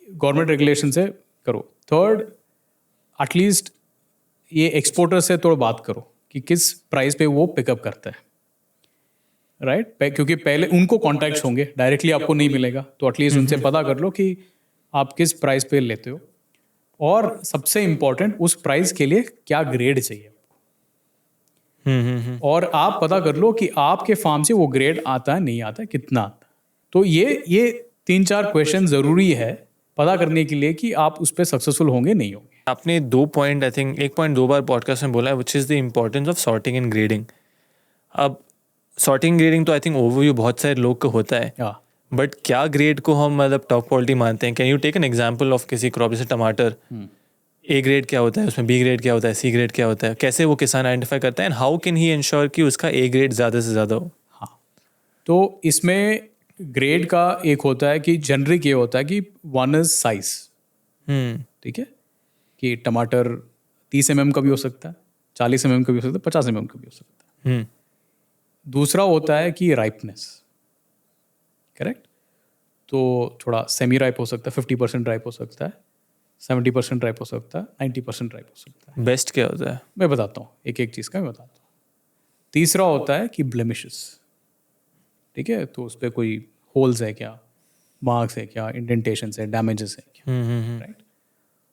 गवर्नमेंट रेगुलेशन से करो। थर्ड, एटलीस्ट ये एक्सपोर्टर से थोड़ा बात करो कि किस प्राइस पे वो पिकअप करता है, राइट। क्योंकि पहले उनको कॉन्टैक्ट्स होंगे, डायरेक्टली आपको नहीं मिलेगा, तो एटलीस्ट उनसे पता कर लो कि आप किस प्राइस पे लेते हो, और सबसे इम्पोर्टेंट उस प्राइस के लिए क्या ग्रेड चाहिए, और आप पता कर लो कि आपके फार्म से वो ग्रेड आता है, नहीं आता है, कितना आता है। तो ये 3-4 क्वेश्चन ज़रूरी है पता करने के लिए कि आप उस पर सक्सेसफुल होंगे नहीं होंगे। आपने 2 point, I think 1 point 2 bar podcast में बोला है, which is the importance of sorting and grading. अब सॉर्टिंग ग्रेडिंग तो आई थिंक ओवरव्यू बहुत सारे लोग का होता है, बट क्या ग्रेड को हम मतलब टॉप क्वालिटी मानते हैं? Can you take an example of किसी क्रॉप, जैसे टमाटर, ए ग्रेड क्या होता है, उसमें बी ग्रेड क्या होता है, सी ग्रेड क्या होता है, कैसे वो किसान आइडेंटिफाई करता है, and how can he ensure कि उसका ए ग्रेड ज़्यादा से ज़्यादा हो? हाँ, तो इसमें ग्रेड का एक होता है कि जनरिक ये होता है कि 1 इज साइज, ठीक है, कि टमाटर 30 mm का भी हो सकता है, 40 mm का भी हो सकता है, 50 mm का भी हो सकता है। दूसरा होता है कि राइपनेस, करेक्ट। तो थोड़ा सेमी राइप हो सकता है, 50% राइप हो सकता है, 70% राइप हो सकता है, 90% राइप हो सकता है। बेस्ट क्या होता है? मैं बताता हूँ, एक एक चीज़ का मैं बताता हूँ। तीसरा होता है कि ब्लेमिशेस, ठीक है, तो उस पर कोई होल्स है क्या, मार्क्स है क्या, इंडेंटेशंस है, डैमेजेस है क्या, राइट।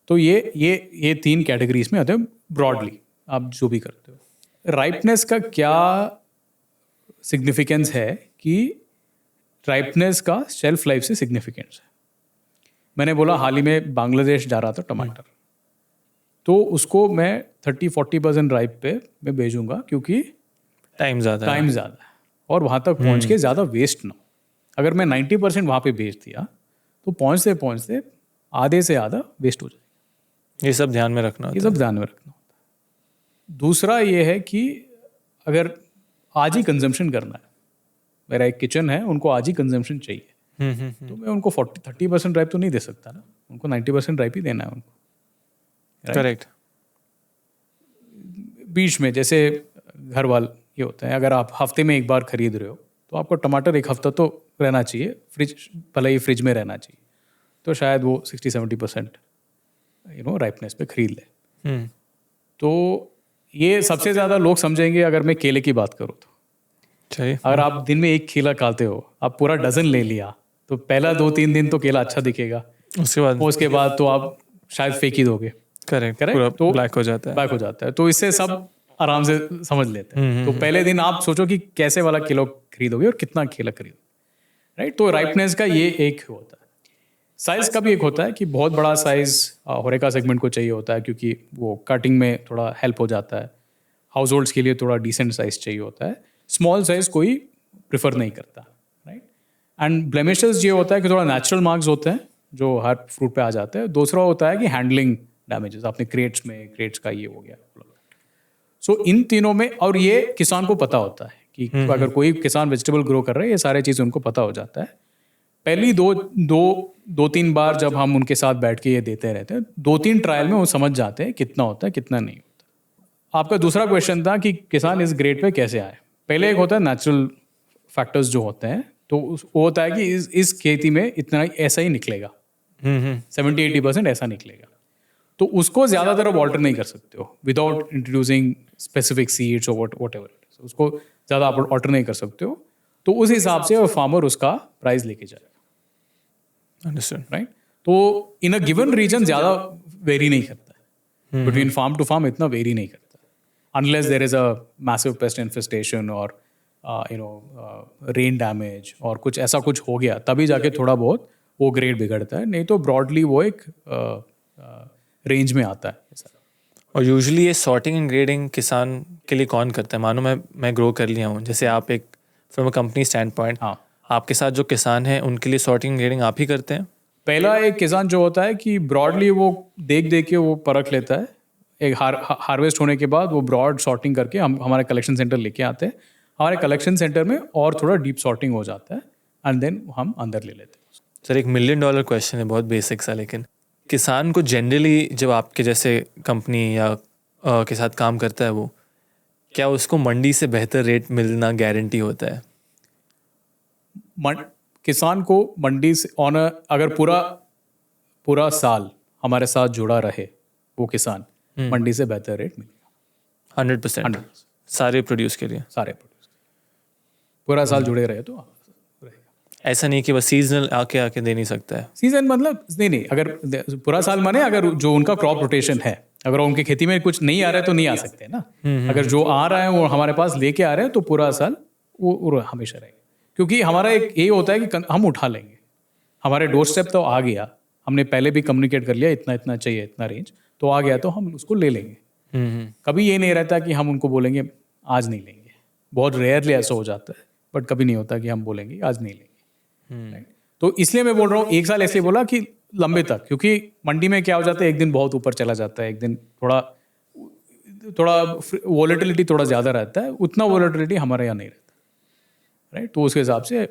तो ये 3 कैटेगरीज में आते हैं ब्रॉडली, आप जो भी करते हो। राइपनेस का क्या सिग्निफिकेंस है कि राइपनेस का शेल्फ लाइफ से सिग्निफिकेंस है। मैंने बोला हाल ही में बांग्लादेश जा रहा था टमाटर, तो उसको मैं 30-40% राइप पे मैं भेजूंगा क्योंकि टाइम ज़्यादा है। टाइम ज़्यादा है और वहाँ तक पहुँच के ज़्यादा वेस्ट ना हो। अगर मैं 90% वहाँ पे भेज दिया तो पहुँचते पहुँचते आधे से आधा वेस्ट हो जाएगा। ये सब ध्यान में रखना ये होता सब ध्यान में रखना होता है। दूसरा ये है कि अगर आज ही कंजम्पशन करना है, मेरा एक किचन है, उनको आज ही कंजम्पशन चाहिए, है। तो मैं उनको 30% ड्राइव तो नहीं दे सकता ना, उनको 90% ड्राइव ही देना है उनको। करेक्ट। बीच में जैसे घर वाल ये होता है, अगर आप हफ्ते में एक बार खरीद रहे हो तो आपको टमाटर एक हफ्ता तो रहना चाहिए फ्रिज, भले ही फ्रिज में रहना चाहिए, तो शायद वो 60-70% राइपनेस पे खरीद ले। तो ये सबसे ज़्यादा लोग समझेंगे अगर मैं केले की बात करूँ तो। चाहिए। अगर आप दिन में एक केला खाते हो, आप पूरा डजन ले लिया, तो पहला 2-3 दिन तो केला अच्छा दिखेगा, उसके बाद तो आप शायद फेंक ही दोगे। करेक्ट, करेक्ट, पूरा तो ब्लैक हो जाता है। बैक हो जाता है। तो इससे सब आराम से समझ लेते हैं। तो पहले दिन आप सोचो कि कैसे वाला किलो खरीदोगे और कितना केला खरीदोगे, राइट। तो राइपनेस का ये एक होता है। साइज का भी एक होता है कि बहुत बड़ा साइज होरेका सेगमेंट को चाहिए होता है क्योंकि वो कटिंग में थोड़ा हेल्प हो जाता है। हाउस होल्ड्स के लिए थोड़ा डिसेंट साइज चाहिए होता है। स्मॉल साइज कोई प्रिफर नहीं करता, राइट। एंड ब्लेमिशेस ये होता है कि थोड़ा नेचुरल मार्क्स होते हैं जो हर फ्रूट पे आ जाते हैं। दूसरा होता है कि हैंडलिंग डैमेजेस, आपने क्रेट्स का ये हो गया। सो इन तीनों में, और ये किसान को पता होता है कि अगर कोई किसान वेजिटेबल ग्रो कर रहा है, ये सारे चीज़ उनको पता हो जाता है। पहली दो तीन बार जब हम उनके साथ बैठ के ये देते रहते हैं, 2-3 ट्रायल में वो समझ जाते हैं कितना होता है कितना नहीं होता। आपका दूसरा क्वेश्चन था कि किसान इस ग्रेड पे कैसे आए। पहले एक होता है नेचुरल फैक्टर्स जो होते हैं, तो वो होता है कि इस खेती में इतना ऐसा ही निकलेगा, 70-80% ऐसा निकलेगा। तो उसको ज़्यादातर आप ऑल्टर नहीं कर सकते हो विदाउट इंट्रोड्यूसिंग स्पेसिफिक सीड्स और व्हाटएवर, उसको ज़्यादा आप ऑल्टर नहीं कर सकते हो। तो उस हिसाब से फार्मर उसका प्राइस लेके जाएगा, अंडरस्टूड। राइट। तो इन अ गिवन रीजन ज़्यादा वेरी नहीं करता है, बिटवीन फार्म टू फार्म इतना वेरी नहीं करता, unless there is a massive pest infestation और रेन डैमेज और कुछ ऐसा कुछ हो गया, तभी जाके थोड़ा बहुत वो ग्रेड बिगड़ता है, नहीं तो ब्रॉडली वो एक रेंज में आता है ऐसा। और यूजुअली ये सॉर्टिंग एंड ग्रेडिंग किसान के लिए कौन करता है? मानो मैं ग्रो कर लिया हूँ, जैसे आप एक from a company stand point, हाँ, आपके साथ जो किसान हैं उनके लिए सॉर्टिंग एंड ग्रेडिंग आप ही करते हैं? पहला एक किसान जो होता है कि ब्रॉडली वो देख के वो परख लेता है। एक हार्वेस्ट होने के बाद वो ब्रॉड सॉर्टिंग करके हम हमारे कलेक्शन सेंटर लेके आते हैं। हमारे कलेक्शन सेंटर में और थोड़ा डीप सॉर्टिंग हो जाता है एंड देन हम अंदर ले लेते हैं। सर, एक $1 मिलियन क्वेश्चन है, बहुत बेसिक सा, लेकिन किसान को जनरली जब आपके जैसे कंपनी या के साथ काम करता है, वो क्या उसको मंडी से बेहतर रेट मिलना गारंटी होता है? किसान को मंडी से अगर पूरा साल हमारे साथ जुड़ा रहे वो किसान, मंडी से बेहतर रेट मिलेगा 100%? सारे प्रोड्यूस के लिए? सारे प्रोड्यूस पूरा साल जुड़े रहे तो रहेगा। ऐसा नहीं कि बस सीजनल आके दे नहीं सकता है? सीजन मतलब नहीं, अगर पूरा साल माने अगर जो उनका क्रॉप रोटेशन है, अगर उनकी खेती में कुछ नहीं आ रहा है तो नहीं आ सकते ना। अगर जो आ रहा है वो हमारे पास लेके आ रहे हैं तो पूरा साल वो हमेशा रहेगा, क्योंकि हमारा एक ये होता है कि हम उठा लेंगे, हमारे डोर स्टेप तो आ गया, हमने पहले भी कम्युनिकेट कर लिया इतना इतना चाहिए, इतना रेंज तो आ गया, तो हम उसको ले लेंगे। कभी ये नहीं रहता कि हम उनको बोलेंगे आज नहीं लेंगे, बहुत रेयरली ऐसा हो जाता है, बट कभी नहीं होता कि हम बोलेंगे आज नहीं लेंगे। तो इसलिए मैं बोल रहा हूँ एक साल इसलिए बोला कि लंबे तक, क्योंकि मंडी में क्या हो जाता है, एक दिन बहुत ऊपर चला जाता है, एक दिन थोड़ा वोलेटिलिटी थोड़ा ज़्यादा रहता है, उतना वोलेटिलिटी हमारे यहाँ नहीं रहता, राइट। तो उसके हिसाब से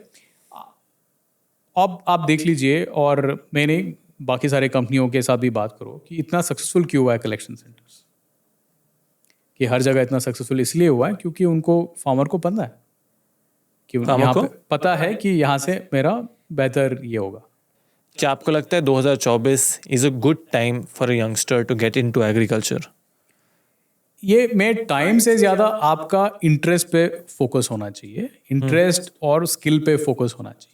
अब आप देख लीजिए, और मैंने बाकी सारे कंपनियों के साथ भी बात करो कि इतना सक्सेसफुल क्यों हुआ है कलेक्शन सेंटर्स, कि हर जगह इतना सक्सेसफुल इसलिए हुआ है क्योंकि उनको फार्मर को पता है कि यहाँ पे पता है कि यहाँ से मेरा बेहतर ये होगा। क्या आपको लगता है 2024 is a good time for a youngster to get into agriculture? ये में टाइम से ज़्यादा आपका इंटरेस्ट पे फोकस होना चाहिए, इंटरेस्ट और स्किल पे फोकस होना चाहिए।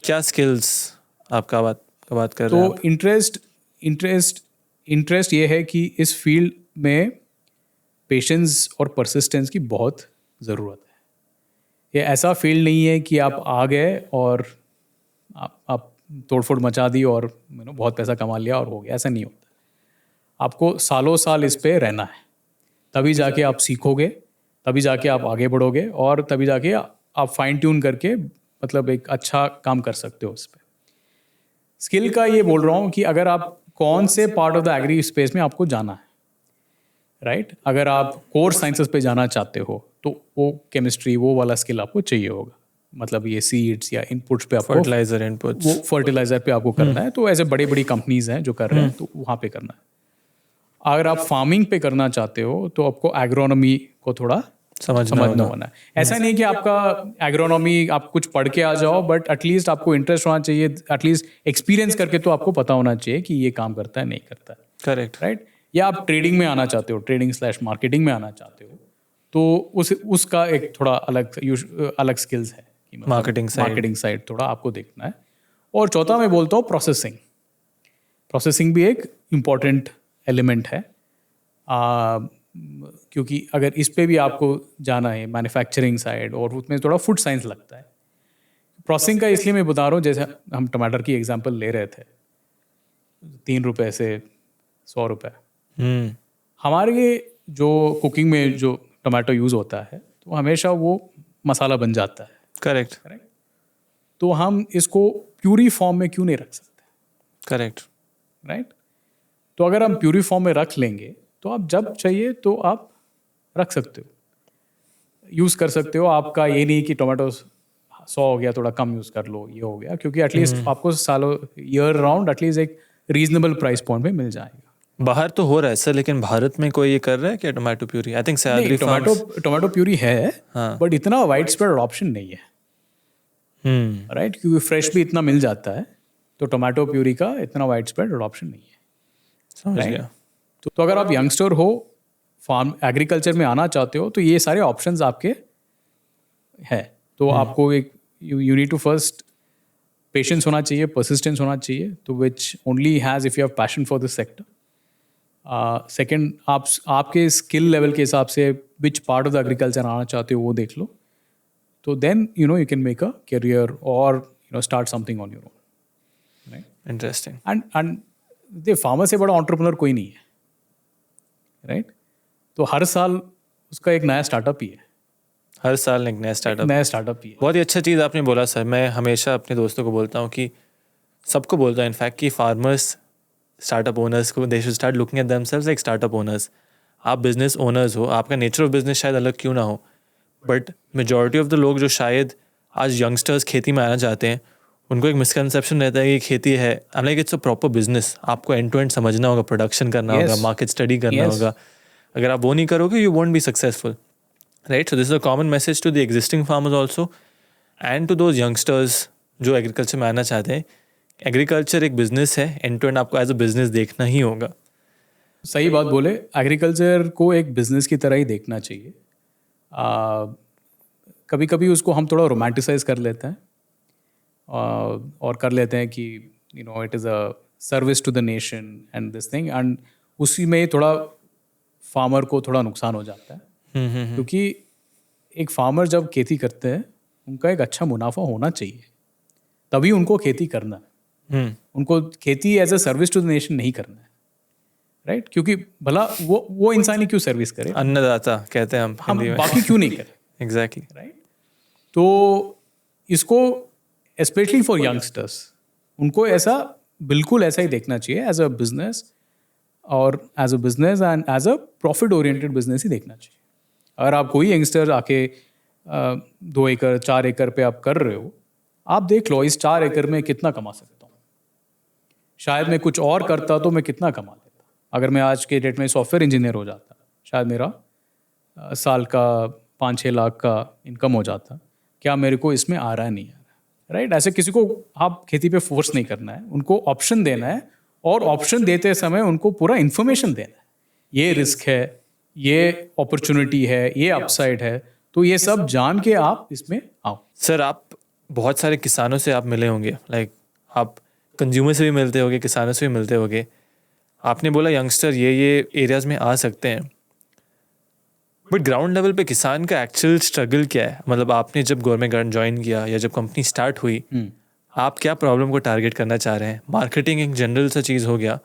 क्या स्किल्स आपका बात कर रहे हैं तो इंटरेस्ट ये है कि इस फील्ड में पेशेंस और परसिस्टेंस की बहुत ज़रूरत है। ये ऐसा फील्ड नहीं है कि आप आ गए और आप तोड़फोड़ मचा दी और बहुत पैसा कमा लिया और हो गया, ऐसा नहीं होता। आपको सालों साल इस पे रहना है, तभी जाके आप सीखोगे, तभी जाके आप आगे बढ़ोगे और तभी जाके आप फाइन ट्यून करके मतलब एक अच्छा काम कर सकते हो उस पर। स्किल का ये बोल रहा हूँ कि अगर आप कौन से part of the agri space में आपको जाना है, राइट? अगर आप कोर साइंसेस पे जाना चाहते हो तो वो केमिस्ट्री वो वाला स्किल आपको चाहिए होगा, मतलब ये सीड्स या इनपुट्स पे आपको फर्टिलाइजर इनपुट्स? वो फर्टिलाइजर पे आपको करना है, तो ऐसे बड़ी बड़ी कंपनीज हैं जो कर रहे हैं, तो वहाँ पे करना है। अगर आप फार्मिंग पे करना चाहते हो तो आपको एग्रोनॉमी को थोड़ा समझना होना है। ऐसा नहीं कि आपका एग्रोनॉमी आप कुछ पढ़ के आ जाओ, बट एटलीस्ट आपको इंटरेस्ट होना चाहिए, एटलीस्ट एक्सपीरियंस करके तो आपको पता होना चाहिए कि ये काम करता है नहीं करता है। करेक्ट। राइट? या आप ट्रेडिंग में आना चाहते हो, ट्रेडिंग स्लैश मार्केटिंग में आना चाहते हो, तो उसका एक थोड़ा अलग स्किल्स है कि मतलब मार्केटिंग साइड थोड़ा आपको देखना है। और चौथा मैं बोलता हूँ प्रोसेसिंग भी एक इम्पॉर्टेंट एलिमेंट है, क्योंकि अगर इस पे भी आपको जाना है मैन्युफैक्चरिंग साइड, और उसमें थोड़ा फूड साइंस लगता है। प्रोसेसिंग का इसलिए मैं बता रहा हूँ, जैसे हम टमाटर की एग्जांपल ले रहे थे, 3 रुपए से 100 रुपए। हमारे जो कुकिंग में जो टमाटो यूज़ होता है तो हमेशा वो मसाला बन जाता है। करेक्ट। तो हम इसको प्यूरी फॉर्म में क्यों नहीं रख सकते? करेक्ट। राइट? तो अगर हम प्यूरी फॉर्म में रख लेंगे तो आप जब चाहिए तो आप रख सकते हो, यूज़ कर सकते हो। आपका ये नहीं कि टोमेटो 100 हो गया थोड़ा कम यूज़ कर लो, ये हो गया, क्योंकि एटलीस्ट आपको सालों ईयर राउंड एटलीस्ट एक रीजनेबल प्राइस पॉइंट पे मिल जाएगा। बाहर तो हो रहा है सर, लेकिन भारत में कोई ये कर रहा है क्या tomato puree? I think salary tomato puree है, बट इतना वाइड स्प्रेड ऑप्शन नहीं है। राइट? क्योंकि फ्रेश भी इतना मिल जाता है, तो टोमेटो प्यूरी का इतना वाइड स्प्रेड ऑप्शन नहीं है। समझ गया। तो अगर आप यंगस्टर हो, फार्म एग्रीकल्चर में आना चाहते हो, तो ये सारे ऑप्शंस आपके हैं। तो आपको एक you need to first patience होना चाहिए, परसिस्टेंस होना चाहिए, तो which only has if you have passion for this sector. Second, आपके स्किल लेवल के हिसाब से which part of the agriculture आना चाहते हो वो देख लो, तो then you can make a career और start something on your own. Right? Interesting. And the farmer से बड़ा एंटरप्रेन्योर कोई नहीं है। राइट? तो हर साल उसका एक नया स्टार्टअप ही है। हर साल एक नया स्टार्टअप ही है। बहुत ही अच्छा चीज़ आपने बोला सर। मैं हमेशा अपने दोस्तों को बोलता हूँ कि सबको बोलता हूँ इनफैक्ट कि फार्मर्स स्टार्टअप ओनर्स को they should start looking at themselves like startup owners. आप बिजनेस ओनर्स हो, आपका नेचर ऑफ बिजनेस शायद अलग क्यों ना हो, बट मेजॉरिटी ऑफ द लोग जो शायद आज यंगस्टर्स खेती में आना चाहते हैं, उनको एक मिसकंसेप्शन रहता है कि खेती है, I like it's a proper business. आपको एंड टू एंड समझना होगा, प्रोडक्शन करना होगा, मार्केट स्टडी करना होगा। अगर आप वो नहीं करोगे, you won't be successful. Right? So this is a common message to the existing farmers also and to those youngsters जो एग्रीकल्चर में आना चाहते हैं। एग्रीकल्चर एक बिजनेस है, एंड टू एंड आपको एज अ बिजनेस देखना ही होगा। सही बात बोले, एग्रीकल्चर को एक बिजनेस की तरह ही देखना चाहिए। कभी कभी उसको हम थोड़ा रोमांटिसाइज कर लेते हैं, और कर लेते हैं कि it is a service to the nation and this thing, and उसी में थोड़ा फार्मर को थोड़ा नुकसान हो जाता है। क्योंकि एक फार्मर जब खेती करते हैं, उनका एक अच्छा मुनाफा होना चाहिए, तभी उनको खेती करना है। उनको खेती as a service to the nation नहीं करना है। राइट? क्योंकि भला वो इंसान ही क्यों सर्विस करे, अन्नदाता कहते हैं हम बाकी क्यों नहीं करें? एग्जैक्टली। राइट? तो इसको स्पेशली फॉर यंगस्टर्स, उनको ऐसा बिल्कुल ऐसा ही देखना चाहिए, एज अ बिजनेस, और as a business and as a profit oriented business ही देखना चाहिए। अगर आप कोई यंगस्टर आके 2 एकड़ 4 एकड़ पे आप कर रहे हो, आप देख लो इस 4 एकड़ में कितना कमा सकता हूँ। शायद मैं कुछ और करता तो मैं कितना कमा लेता। अगर मैं आज के डेट में सॉफ्टवेयर इंजीनियर हो जाता, शायद मेरा साल का 5-6 लाख का इनकम हो जाता। क्या मेरे को इसमें आ रहा है? नहीं आ रहा। राइट। ऐसे किसी को आप खेती पे फोर्स नहीं करना है, उनको ऑप्शन देना है, और ऑप्शन देते समय उनको पूरा इन्फॉर्मेशन देना है, ये रिस्क है, ये अपॉर्चुनिटी है, ये अपसाइड है, तो ये सब जान के आप इसमें आओ। सर आप बहुत सारे किसानों से आप मिले होंगे, लाइक आप कंज्यूमर से भी मिलते होंगे, किसानों से भी मिलते होंगे। आपने बोला यंगस्टर ये एरियाज में आ सकते हैं, बट ग्राउंड लेवल पे किसान का एक्चुअल स्ट्रगल क्या है? मतलब आपने जब गवर्नमेंट गार्डन ज्वाइन किया या जब कंपनी स्टार्ट हुई, आप क्या प्रॉब्लम को टारगेट करना चाह रहे हैं? मार्केटिंग एक जनरल सा चीज़ हो गया,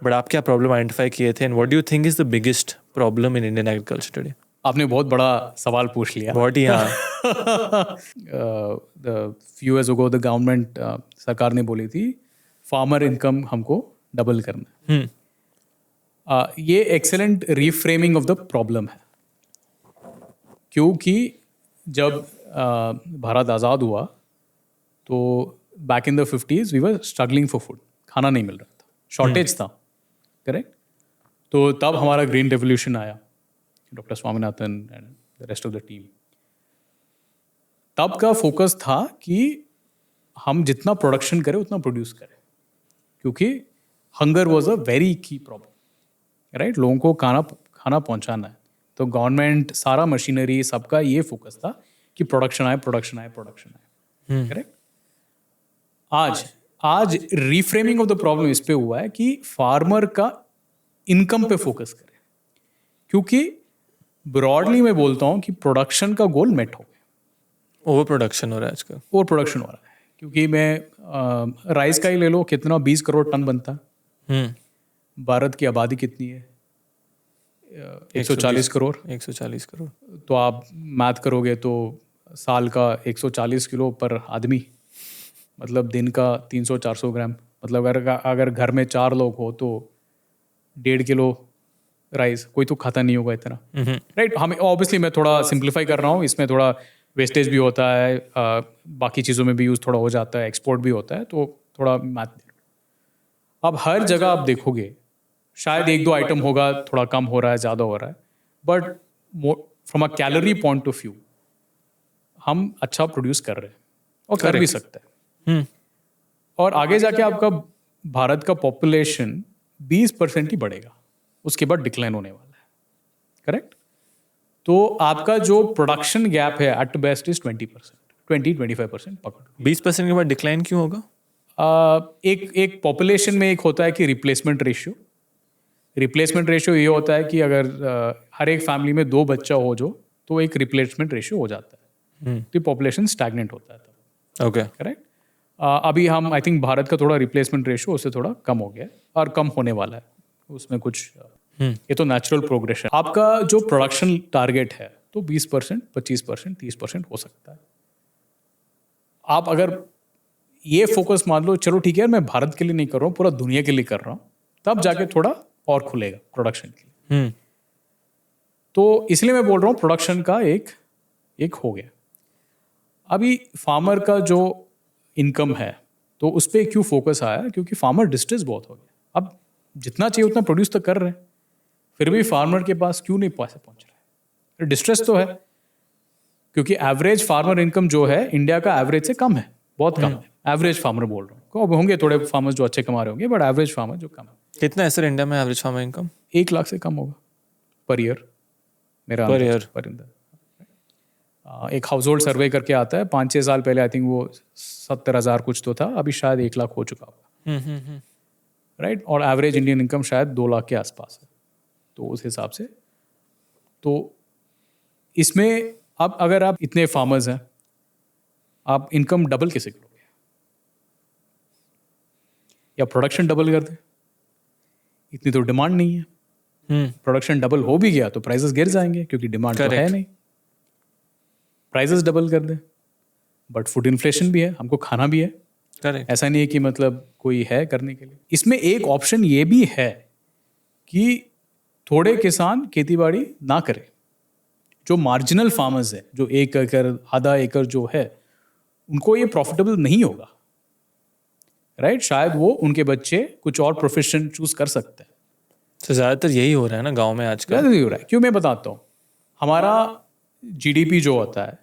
बट आप क्या प्रॉब्लम आइडेंटिफाई किए थे, and what do you think is the biggest problem in Indian agriculture today? आपने बहुत बड़ा सवाल पूछ लिया। बहुत ही, हाँ। Few years ago the government, सरकार ने बोली थी फार्मर इनकम हमको डबल करना है। ये excellent reframing of the problem है, क्योंकि जब भारत आज़ाद हुआ तो back in the 50s we were struggling for food, खाना नहीं मिल रहा था, शॉर्टेज था, करेक्ट। तो तब हमारा ग्रीन रेवोल्यूशन आया, doctor Swaminathan and the rest of the team. तब का फोकस था कि हम जितना प्रोडक्शन करें उतना प्रोड्यूस करें, क्योंकि हंगर वॉज अ वेरी की प्रॉब्लम, राइट। लोगों को खाना पहुंचाना है, तो गवर्नमेंट सारा मशीनरी सबका ये फोकस था कि प्रोडक्शन आए, करेक्ट। आज रिफ्रेमिंग ऑफ द प्रॉब्लम इस पे हुआ है कि फार्मर का इनकम पे फोकस करें, क्योंकि ब्रॉडली मैं बोलता हूँ कि प्रोडक्शन का गोल मेट हो गया। ओवर प्रोडक्शन हो रहा है आजकल। ओवर प्रोडक्शन हो रहा है, क्योंकि मैं राइस का ही ले लो, कितना 20 करोड़ टन बनता है। भारत की आबादी कितनी है? 140 करोड़। 140 करोड़। तो आप मैथ करोगे तो साल का 140 किलो पर आदमी, मतलब दिन का 300-400 ग्राम, मतलब अगर घर में 4 लोग हो तो 1.5 किलो राइस, कोई तो खाता नहीं होगा इतना, राइट। हमें ऑब्वियसली मैं थोड़ा सिंप्लीफाई कर रहा हूँ, इसमें थोड़ा वेस्टेज भी होता है, बाकी चीज़ों में भी यूज़ थोड़ा हो जाता है, एक्सपोर्ट भी होता है, तो थोड़ा मैथ। अब हर जगह आप देखोगे शायद 1-2 आइटम होगा, थोड़ा कम हो रहा है, ज़्यादा हो रहा है, but from a calorie point of view हम अच्छा प्रोड्यूस कर रहे हैं और कर भी सकते हैं। और आगे जाके आपका भारत का पॉपुलेशन 20% ही बढ़ेगा, उसके बाद डिक्लाइन होने वाला है, करेक्ट। तो आपका जो प्रोडक्शन गैप है एट बेस्ट इज 20%, पकड़। 20% के बाद डिक्लाइन क्यों होगा? एक पॉपुलेशन में एक होता है कि रिप्लेसमेंट रेशियो ये होता है कि अगर हर एक फैमिली में 2 बच्चा हो जो, तो एक रिप्लेसमेंट रेशियो हो जाता है, तो पॉपुलेशन स्टैग्नेंट होता है तब। Okay, correct. अभी हम आई थिंक भारत का थोड़ा रिप्लेसमेंट रेशियो उससे थोड़ा कम हो गया है और कम होने वाला है, उसमें कुछ ये तो नेचुरल प्रोग्रेशन। आपका जो प्रोडक्शन टारगेट है तो 20%, 25%, 30% हो सकता है। आप अगर ये फोकस मान लो, चलो ठीक है मैं भारत के लिए नहीं कर रहा हूँ, पूरा दुनिया के लिए कर रहा हूँ, तब जाके थोड़ा और खुलेगा प्रोडक्शन के लिए। तो इसलिए मैं बोल रहा हूँ प्रोडक्शन का एक हो गया। अभी फार्मर का जो इनकम है तो उस पर क्यों फोकस आया? क्योंकि फार्मर डिस्ट्रेस बहुत हो गया। अब जितना चाहिए उतना प्रोड्यूस तो कर रहे हैं, फिर भी फार्मर के पास क्यों नहीं पैसा पहुंच रहा है? डिस्ट्रेस तो है, क्योंकि एवरेज फार्मर इनकम जो है इंडिया का एवरेज से कम है, बहुत कम है। एवरेज फार्मर बोल रहा हूँ, अब होंगे थोड़े फार्मर्स जो अच्छे कमा रहे होंगे, बट एवरेज फार्मर जो कम है। कितना है सर इंडिया में एवरेज फार्मर इनकम? 1 लाख से कम होगा पर ईयर, मेरा पर ईयर। एक हाउस होल्ड सर्वे करके आता है, 5-6 साल पहले आई थिंक वो 70,000 कुछ तो था, अभी शायद 1 लाख हो चुका होगा, राइट। और एवरेज इंडियन इनकम शायद 2 लाख के आसपास है। तो उस हिसाब से तो इसमें अब अगर आप इतने फार्मर्स हैं, आप इनकम डबल कैसे करोगे? या प्रोडक्शन डबल कर दे, इतनी तो डिमांड नहीं है। प्रोडक्शन डबल हो भी गया तो प्राइसेस गिर जाएंगे, क्योंकि डिमांड तो है नहीं। प्राइसेस डबल कर दे, बट फूड इन्फ्लेशन भी है, हमको खाना भी है। करेक्ट। ऐसा नहीं है कि मतलब कोई है करने के लिए। इसमें एक ऑप्शन ये भी है कि थोड़े किसान खेतीबाड़ी ना करें, जो मार्जिनल फार्मर्स है, जो 1 एकड़ आधा एकड़ जो है, उनको ये प्रॉफिटेबल नहीं होगा, राइट। शायद वो उनके बच्चे कुछ और प्रोफेशन चूज कर सकते हैं। तो ज़्यादातर यही हो रहा है ना गांव में आजकल। ज़्यादा नहीं हो रहा है, क्यों मैं बताता हूँ। हमारा GDP जो होता है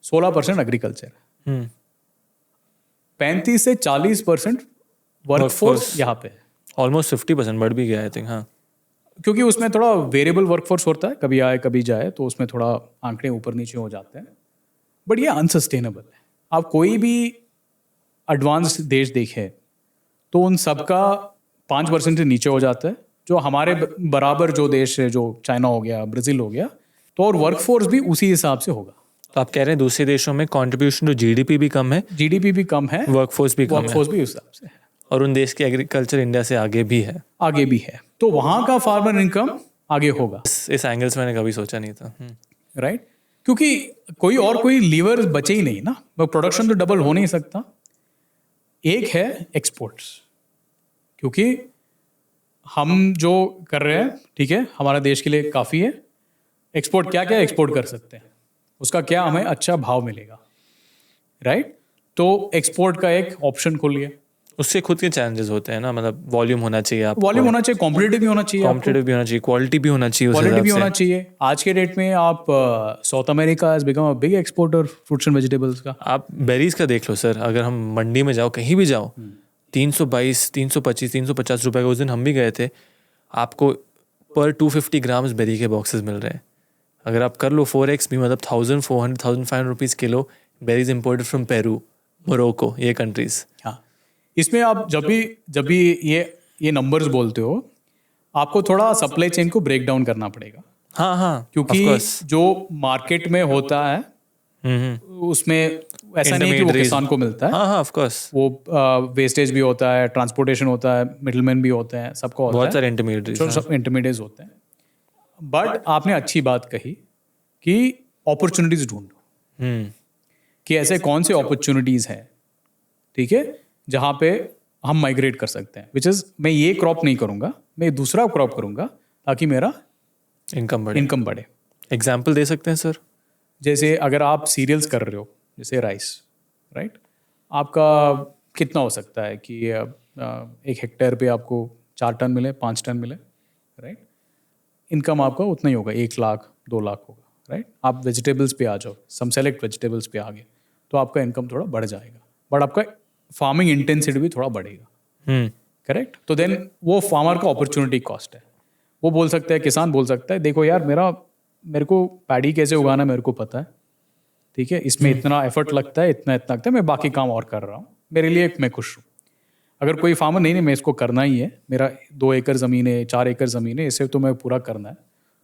16% एग्रीकल्चर है। 35 से 40% वर्कफोर्स यहाँ पे है, ऑलमोस्ट 50% बढ़ भी गया आई थिंक। हाँ, क्योंकि उसमें थोड़ा वेरिएबल वर्कफोर्स होता है, कभी आए कभी जाए, तो उसमें थोड़ा आंकड़े ऊपर नीचे हो जाते हैं। बट ये अनसस्टेनेबल है। आप कोई भी एडवांस देश देखें तो उन सबका 5% से नीचे हो जाता है, जो हमारे बराबर जो देश है, जो चाइना हो गया, ब्राज़ील हो गया, तो और वर्कफोर्स भी उसी हिसाब से होगा। तो आप कह रहे हैं दूसरे देशों में कंट्रीब्यूशन टू जीडीपी भी कम है, जीडीपी भी कम है, वर्कफोर्स भी कम है, वर्कफोर्स भी उस हिसाब से है, और उन देश की एग्रीकल्चर इंडिया से आगे भी है। आगे भी है, तो वहाँ का फार्मर इनकम आगे होगा। इस एंगल से मैंने कभी सोचा नहीं था। राइट, क्योंकि कोई लीवर बचे ही नहीं ना, प्रोडक्शन तो डबल हो नहीं सकता। एक है एक्सपोर्ट्स, क्योंकि हम जो कर रहे हैं, ठीक है, हमारा देश के लिए काफ़ी है। एक्सपोर्ट क्या क्या एक्सपोर्ट कर सकते हैं, उसका क्या हमें अच्छा भाव मिलेगा, राइट। तो एक्सपोर्ट का एक ऑप्शन खोलिए। उससे खुद के चैलेंजेस होते हैं ना, मतलब वॉल्यूम होना चाहिए, आप वॉल्यूम होना चाहिए, कॉम्पिटेटिव भी होना चाहिए, कॉम्पिटेटिव भी होना चाहिए, क्वालिटी भी होना चाहिए, उस क्वालिटी हिसाब भी से। होना चाहिए। आज के डेट में आप south America has become a big exporter fruits and vegetables का। आप बेरीज का देख लो सर, अगर हम मंडी में जाओ, कहीं भी जाओ, 322, 325, 350 रुपए का, उस दिन हम भी गए थे, आपको पर 250 ग्राम्स बेरी के बॉक्सेस मिल रहे हैं। अगर आप कर लो 4x भी, मतलब 1400, 1500 rupees kilo berries imported from Peru, Morocco, ये कंट्रीज। हाँ, इसमें आप जब भी ये नंबर्स बोलते हो, आपको थोड़ा सप्लाई चेन को ब्रेक डाउन करना पड़ेगा। हाँ हाँ, क्योंकि जो मार्केट में होता है उसमें ऐसा नहीं है कि वो किसान को मिलता है। हाँ हाँ, ऑफ कोर्स, वो वेस्टेज भी होता है, ट्रांसपोर्टेशन होता है, मिडलमैन भी होते हैं, सबको होता बहुत है, सारे इंटरमीडिएट्स। सब इंटरमीडिएट्स होते हैं। बट आपने अच्छी बात कही कि अपॉर्चुनिटीज ढूंढो, कि ऐसे कौन से अपॉर्चुनिटीज हैं, ठीक है, जहाँ पे हम माइग्रेट कर सकते हैं। विच इज, मैं ये क्रॉप नहीं करूँगा, मैं दूसरा क्रॉप करूँगा, ताकि मेरा इनकम बढ़े। बढ़े। एग्जाम्पल दे सकते हैं सर? जैसे अगर आप सीरियल्स कर रहे हो, जैसे राइस, राइट, आपका कितना हो सकता है कि 1 हेक्टेयर पे आपको 4 टन मिले, 5 टन मिले, राइट। इनकम आपका उतना ही होगा, 1 लाख 2 लाख होगा, राइट। आप वेजिटेबल्स पे आ जाओ, सम सेलेक्ट वेजिटेबल्स पे आ गए, तो आपका इनकम थोड़ा बढ़ जाएगा, बट आपका फार्मिंग इंटेंसिटी भी थोड़ा बढ़ेगा, करेक्ट। तो देन वो फार्मर का अपॉर्चुनिटी कॉस्ट है। वो बोल सकता है, किसान बोल सकता है, देखो यार, मेरे को पैडी कैसे उगाना मेरे को पता है, ठीक है, इसमें इतना एफर्ट लगता है, इतना लगता है, मैं बाकी काम और कर रहा हूँ, मेरे लिए मैं खुश हूँ। अगर कोई फार्मर नहीं मैं इसको करना ही है, मेरा 2 एकड़ ज़मीन है, 4 एकड़ ज़मीन है, इसे तो मैं पूरा करना है,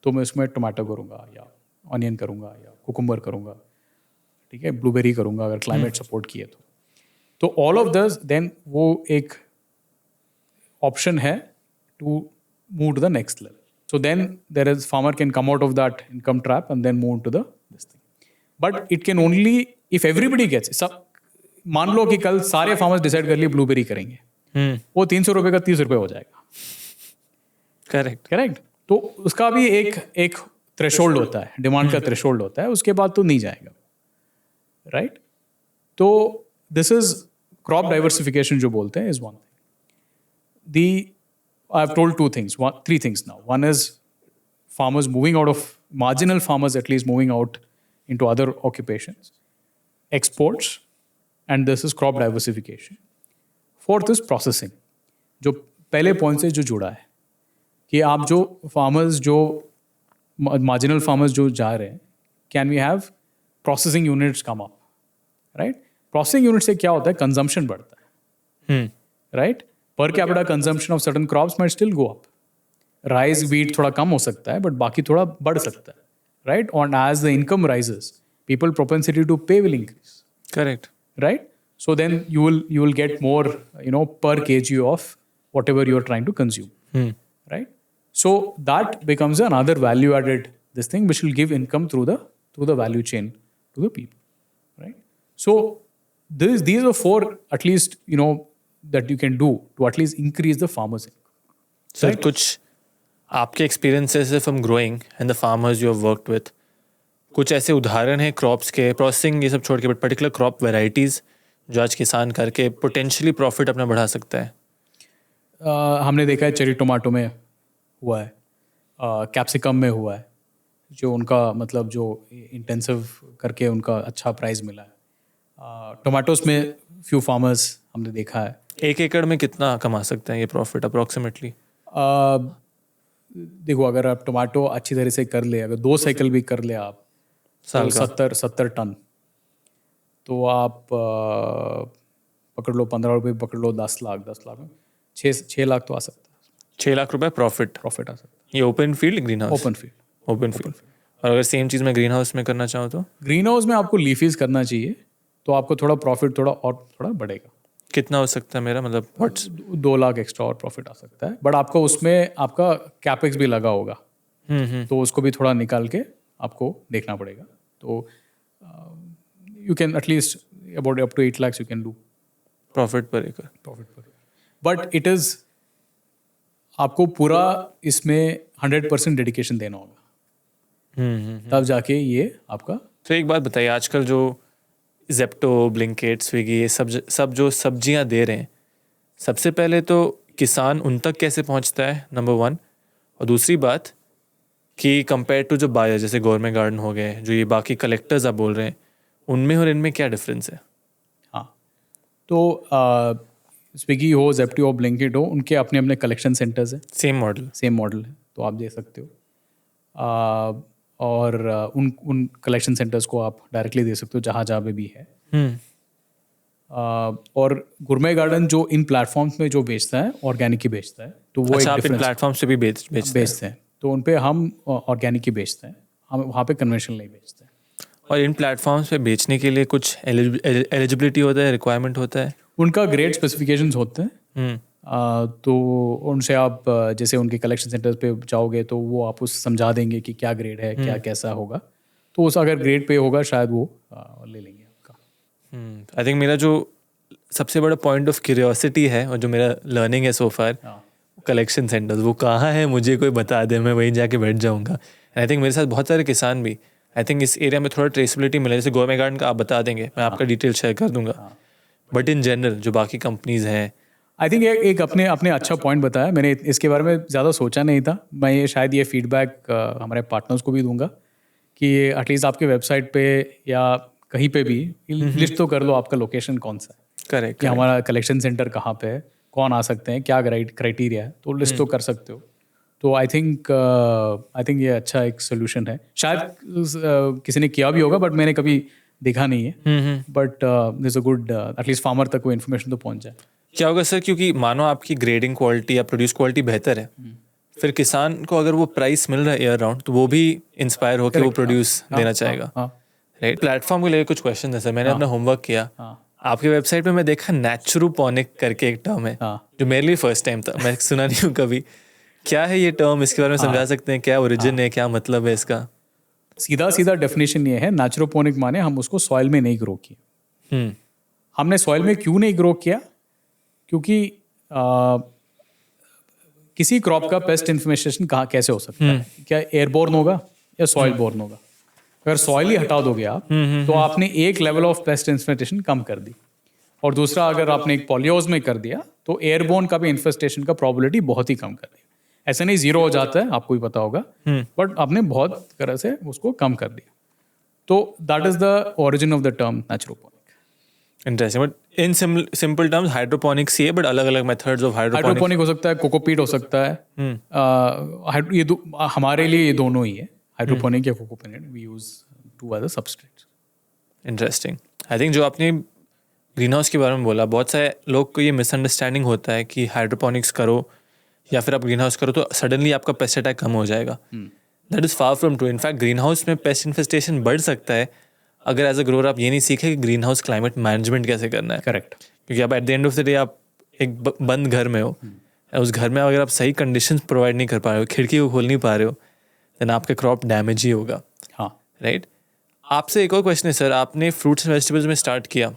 तो मैं इसमें टमाटो करूँगा, या ऑनियन करूँगा, या कुकुम्बर करूँगा, ठीक है, ब्लूबेरी करूँगा, अगर क्लाइमेट सपोर्ट किए तो ऑल ऑफ दिस, देन वो एक ऑप्शन है to move to the next level. So then there is, farmer can come out of that income trap and then move to the this thing. But it can only if everybody gets it. सब मान लो कि कल सारे farmers decide कर लिए blueberry करेंगे, वो 300 रुपए का 30 रुपए हो जाएगा, करेक्ट। तो उसका भी एक थ्रेशोल्ड होता है, डिमांड का थ्रेशोल्ड होता है, उसके बाद तो नहीं जाएगा, राइट। तो दिस इज क्रॉप डाइवर्सिफिकेशन जो बोलते हैं, is one thing. I've told 3 things now. One is farmers moving out of, marginal farmers at least moving out into other occupations, exports, and this is crop diversification. 4th is processing, जो पहले point से जो जुड़ा है, कि आप जो farmers, जो marginal farmers जो जा रहे हैं, can we have processing units come up, right? Processing unit से क्या होता है, consumption बढ़ता है, right? Per capita consumption of certain crops might still go up. Rice, wheat थोड़ा कम हो सकता है, बट बाकी थोड़ा बढ़ सकता है, राइट। और as the income rises, people propensity to pay will increase, correct, right. So then you will get more, per kg of whatever you are trying to consume, right? So that becomes another value added this thing, which will give income through the value chain to the people, right? So these are 4 at least, that you can do to at least increase the farmers' income. Sir कुछ आपके experiences from growing and the farmers you have worked with, कुछ ऐसे उदाहरण हैं crops के, processing ये सब छोड़ के, बट पर्टिकुलर क्रॉप वेराइटीज़ जो आज किसान करके पोटेंशियली प्रॉफिट अपना बढ़ा सकता है? हमने देखा है चेरी टोमेटो में हुआ है, कैप्सिकम में हुआ है, जो उनका मतलब जो इंटेंसिव करके उनका अच्छा प्राइस मिला है, टोमेटोज में फ्यू फार्मर्स हमने देखा है। 1 एकड़ में कितना कमा सकते हैं ये प्रॉफिट अप्रोक्सीमेटली? देखो, अगर आप टोमेटो अच्छी तरह से कर ले, अगर 2 साइकिल भी कर ले आप, साल तो का 70 टन, तो आप पकड़ लो 15 रुपये, पकड़ लो 10 लाख में 6 लाख तो आ सकता है, 6 लाख रुपए प्रॉफिट आ सकता है। ये open field green house? Open field. Open field. और अगर सेम चीज़ मैं ग्रीन हाउस में करना चाहूँ तो ग्रीन हाउस में आपको लीफीज करना चाहिए, तो आपको थोड़ा प्रॉफिट थोड़ा बढ़ेगा। कितना हो सकता है मेरा, मतलब व्हाट्स? 2 लाख एक्स्ट्रा और प्रॉफिट आ सकता है, बट आपको उसमें आपका कैपेक्स भी लगा होगा, तो उसको भी थोड़ा निकाल के आपको देखना पड़ेगा। तो you can atleast about up to 8 lakhs you can do profit per एकड़। बट इट इज, आपको पूरा इसमें 100% डेडिकेशन देना होगा, तब जाके ये आपका। तो एक बात बताइए, आजकल जो जेप्टो, ब्लिंकिट, स्विगी, ये सब जो सब्जियां दे रहे हैं, सबसे पहले तो किसान उन तक कैसे पहुंचता है, नंबर 1। और दूसरी बात कि कंपेयर टू जो बायर जैसे गवर्नमेंट गार्डन हो गए, जो ये बाकी कलेक्टर्स आप बोल रहे हैं, उनमें और इनमें क्या डिफरेंस है? हाँ, तो स्विगी हो, जेप्टो हो, ब्लिंकिट हो, उनके अपने अपने कलेक्शन सेंटर्स हैं। सेम मॉडल है, तो आप दे सकते हो। और उन कलेक्शन सेंटर्स को आप डायरेक्टली दे सकते हो जहाँ जहाँ पे भी है। और गुरमे गार्डन जो इन प्लेटफॉर्म्स में जो बेचता है, ऑर्गेनिक ही बेचता है, तो वो अच्छा, एक आप इन प्लेटफॉर्म से भी बेचते हैं। तो उन पे हम ऑर्गेनिक ही बेचते हैं, हम वहाँ पे कन्वेंशनल नहीं बेचते हैं। और इन प्लेटफॉर्म्स पे बेचने के लिए कुछ एलिजिबिलिटी होता है, रिक्वायरमेंट होता है? उनका ग्रेड स्पेसिफिकेशंस होते हैं। तो उनसे आप जैसे उनके कलेक्शन सेंटर्स पे जाओगे तो वो आप उस समझा देंगे कि क्या ग्रेड है, क्या कैसा होगा। तो उस अगर ग्रेड पे होगा शायद वो ले लेंगे आपका। आई थिंक मेरा जो सबसे बड़ा पॉइंट ऑफ क्यूरियोसिटी है और जो मेरा लर्निंग है सो फार, कलेक्शन सेंटर्स वो कहाँ है, मुझे कोई बता दे, मैं वहीं जाके बैठ जाऊँगा। आई थिंक मेरे साथ बहुत सारे किसान भी, आई थिंक इस एरिया में थोड़ा ट्रेसिबिलिटी मिले, जैसे गवर्नमेंट गार्डन का आप बता देंगे, मैं आपका डिटेल शेयर कर दूंगा। बट इन जनरल जो बाकी कंपनीज हैं, आई थिंक एक अपने अच्छा पॉइंट बताया, मैंने इसके बारे में ज़्यादा सोचा नहीं था। मैं ये शायद ये फीडबैक हमारे पार्टनर्स को भी दूंगा कि एटलीस्ट आपके वेबसाइट पे या कहीं पे भी लिस्ट तो कर लो आपका लोकेशन कौन सा है, करेक्ट, कि हमारा कलेक्शन सेंटर कहाँ पे है, कौन आ सकते हैं, क्या क्राइटेरिया है, तो लिस्ट तो कर सकते हो। तो आई थिंक ये अच्छा एक सोल्यूशन है। शायद किसी ने किया भी होगा बट मैंने कभी देखा नहीं है। But this a good, at least farmer तक वो इन्फॉर्मेशन तो पहुंच जाए। क्या होगा सर, क्योंकि मानो आपकी ग्रेडिंग क्वालिटी या प्रोड्यूस क्वालिटी बेहतर है, फिर किसान को अगर वो प्राइस मिल रहा है ईयर राउंड, तो वो भी इंस्पायर होकर वो प्रोड्यूस देना चाहेगा। राइट, प्लेटफॉर्म को लेकर कुछ क्वेश्चन है सर, मैंने अपना होमवर्क किया। आपकी वेबसाइट पे मैं देखा नेचुरोपोनिक करके एक टर्म है, जो मेरे लिए फर्स्ट टाइम था, मैं सुना नहीं हूँ कभी। क्या है ये टर्म, इसके बारे में समझा सकते हैं? क्या ओरिजिन है, क्या मतलब है इसका? सीधा डेफिनेशन ये है, नेचुरोपोनिक माने हम उसको सॉइल में नहीं ग्रो किया। हमने सॉइल में क्यों नहीं ग्रो किया? क्योंकि किसी क्रॉप का पेस्ट इन्फॉर्मेशन कहाँ कैसे हो सकता है? क्या एयरबोर्न होगा या सॉइल बोर्न होगा? अगर सॉइल ही हटा दोगे आप, तो आपने एक लेवल ऑफ पेस्ट इन्फेस्टेशन कम कर दी। और दूसरा, अगर आपने एक पॉलियोज में कर दिया तो एयरबोर्न का भी इन्फेस्टेशन का प्रोबेबिलिटी बहुत ही कम कर दी। ऐसे नहीं जीरो हो जाता है, आपको भी पता होगा, बट आपने बहुत तरह से उसको कम कर दिया। तो that is the origin of the term naturoponic. Interesting, but in simple terms hydroponics ही है, बट अलग अलग मेथड्स ऑफ हाइड्रोपोनिक हो सकता है, कोकोपीट हो सकता है। ये हमारे लिए ये दोनों ही है, हाइड्रोपोनिक या cocopeat, we use to as a substrate. Interesting. I think जो आपने ग्रीन हाउस के बारे में बोला, बहुत सारे लोग को ये मिसअंडरस्टैंडिंग होता है कि हाइड्रोपोनिक्स करो या फिर आप ग्रीन हाउस करो तो सडनली आपका पेस्ट अटैक कम हो जाएगा। That is far from true. In fact green house में पेस्ट इन्फेस्टेशन बढ़ सकता है अगर एज अ ग्रोअर आप ये नहीं सीखे कि ग्रीन हाउस क्लाइमेट मैनेजमेंट कैसे करना है। करेक्ट। क्योंकि आप at the end of the day आप एक बंद घर में हो, उस घर में अगर आप सही कंडीशंस प्रोवाइड नहीं कर पा रहे हो, खिड़की को खोल नहीं पा रहे हो, देन आपका क्रॉप डैमेज ही होगा। हाँ, राइट। आपसे एक और क्वेश्चन है सर, आपने फ्रूट्स एंड वेजिटेबल्स में स्टार्ट किया,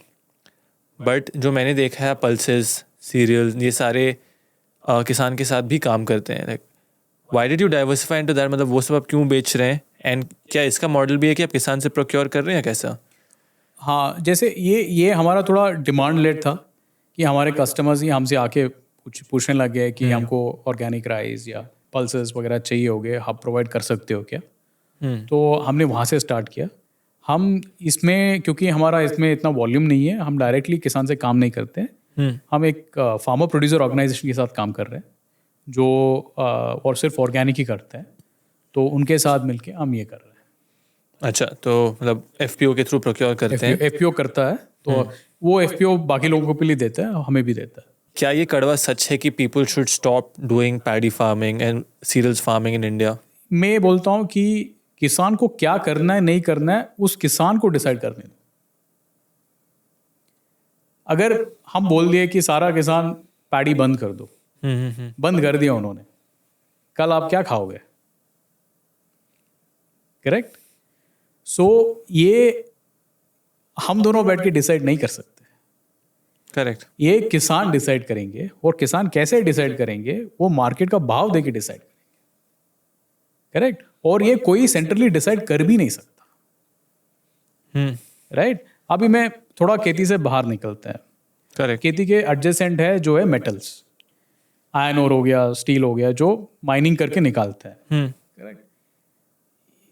बट जो मैंने देखा है पल्सेस, सीरियल, ये सारे किसान के साथ भी काम करते हैं। Like why did you diversify into that? मतलब वो सब आप क्यों बेच रहे हैं? एंड क्या इसका मॉडल भी है कि आप किसान से प्रोक्योर कर रहे हैं, कैसा? हाँ, जैसे ये हमारा थोड़ा डिमांड लेट था कि हमारे कस्टमर्स ही हमसे आके पूछने लग गए कि हमको ऑर्गेनिक राइस या पल्सेस वगैरह चाहिए होंगे, आप प्रोवाइड कर सकते हो क्या? तो हमने वहाँ से स्टार्ट किया। हम इसमें, क्योंकि हमारा इसमें इतना वॉल्यूम नहीं है, हम डायरेक्टली किसान से काम नहीं करते हैं। हम एक फार्मर प्रोड्यूसर ऑर्गेनाइजेशन के साथ काम कर रहे हैं जो और सिर्फ ऑर्गेनिक ही करते हैं, तो उनके साथ मिलके हम ये कर रहे हैं। अच्छा, तो मतलब एफपीओ के थ्रू प्रोक्योर करते हैं। एफपीओ करता है, तो वो एफपीओ बाकी लोगों को भी देता है, हमें भी देता है। क्या ये कड़वा सच है कि people should stop doing paddy farming and cereals farming in India? मैं ये बोलता हूँ कि किसान को क्या करना है नहीं करना है उस किसान को डिसाइड करने दो। अगर हम बोल दिए कि सारा किसान पैडी बंद कर दो, बंद कर दिया उन्होंने, कल आप क्या खाओगे? करेक्ट। सो ये हम दोनों बैठ के डिसाइड नहीं कर सकते। करेक्ट। ये किसान डिसाइड करेंगे, और किसान कैसे डिसाइड करेंगे? वो मार्केट का भाव देके डिसाइड करेंगे। करेक्ट। और ये कोई सेंट्रली डिसाइड कर भी नहीं सकता। राइट। अभी मैं थोड़ा खेती से बाहर निकलते हैं। करेक्ट। खेती के एडजेसेंट है जो है मेटल्स, आयरन ओर हो गया, स्टील हो गया, जो माइनिंग करके निकालते हैं। करेक्ट।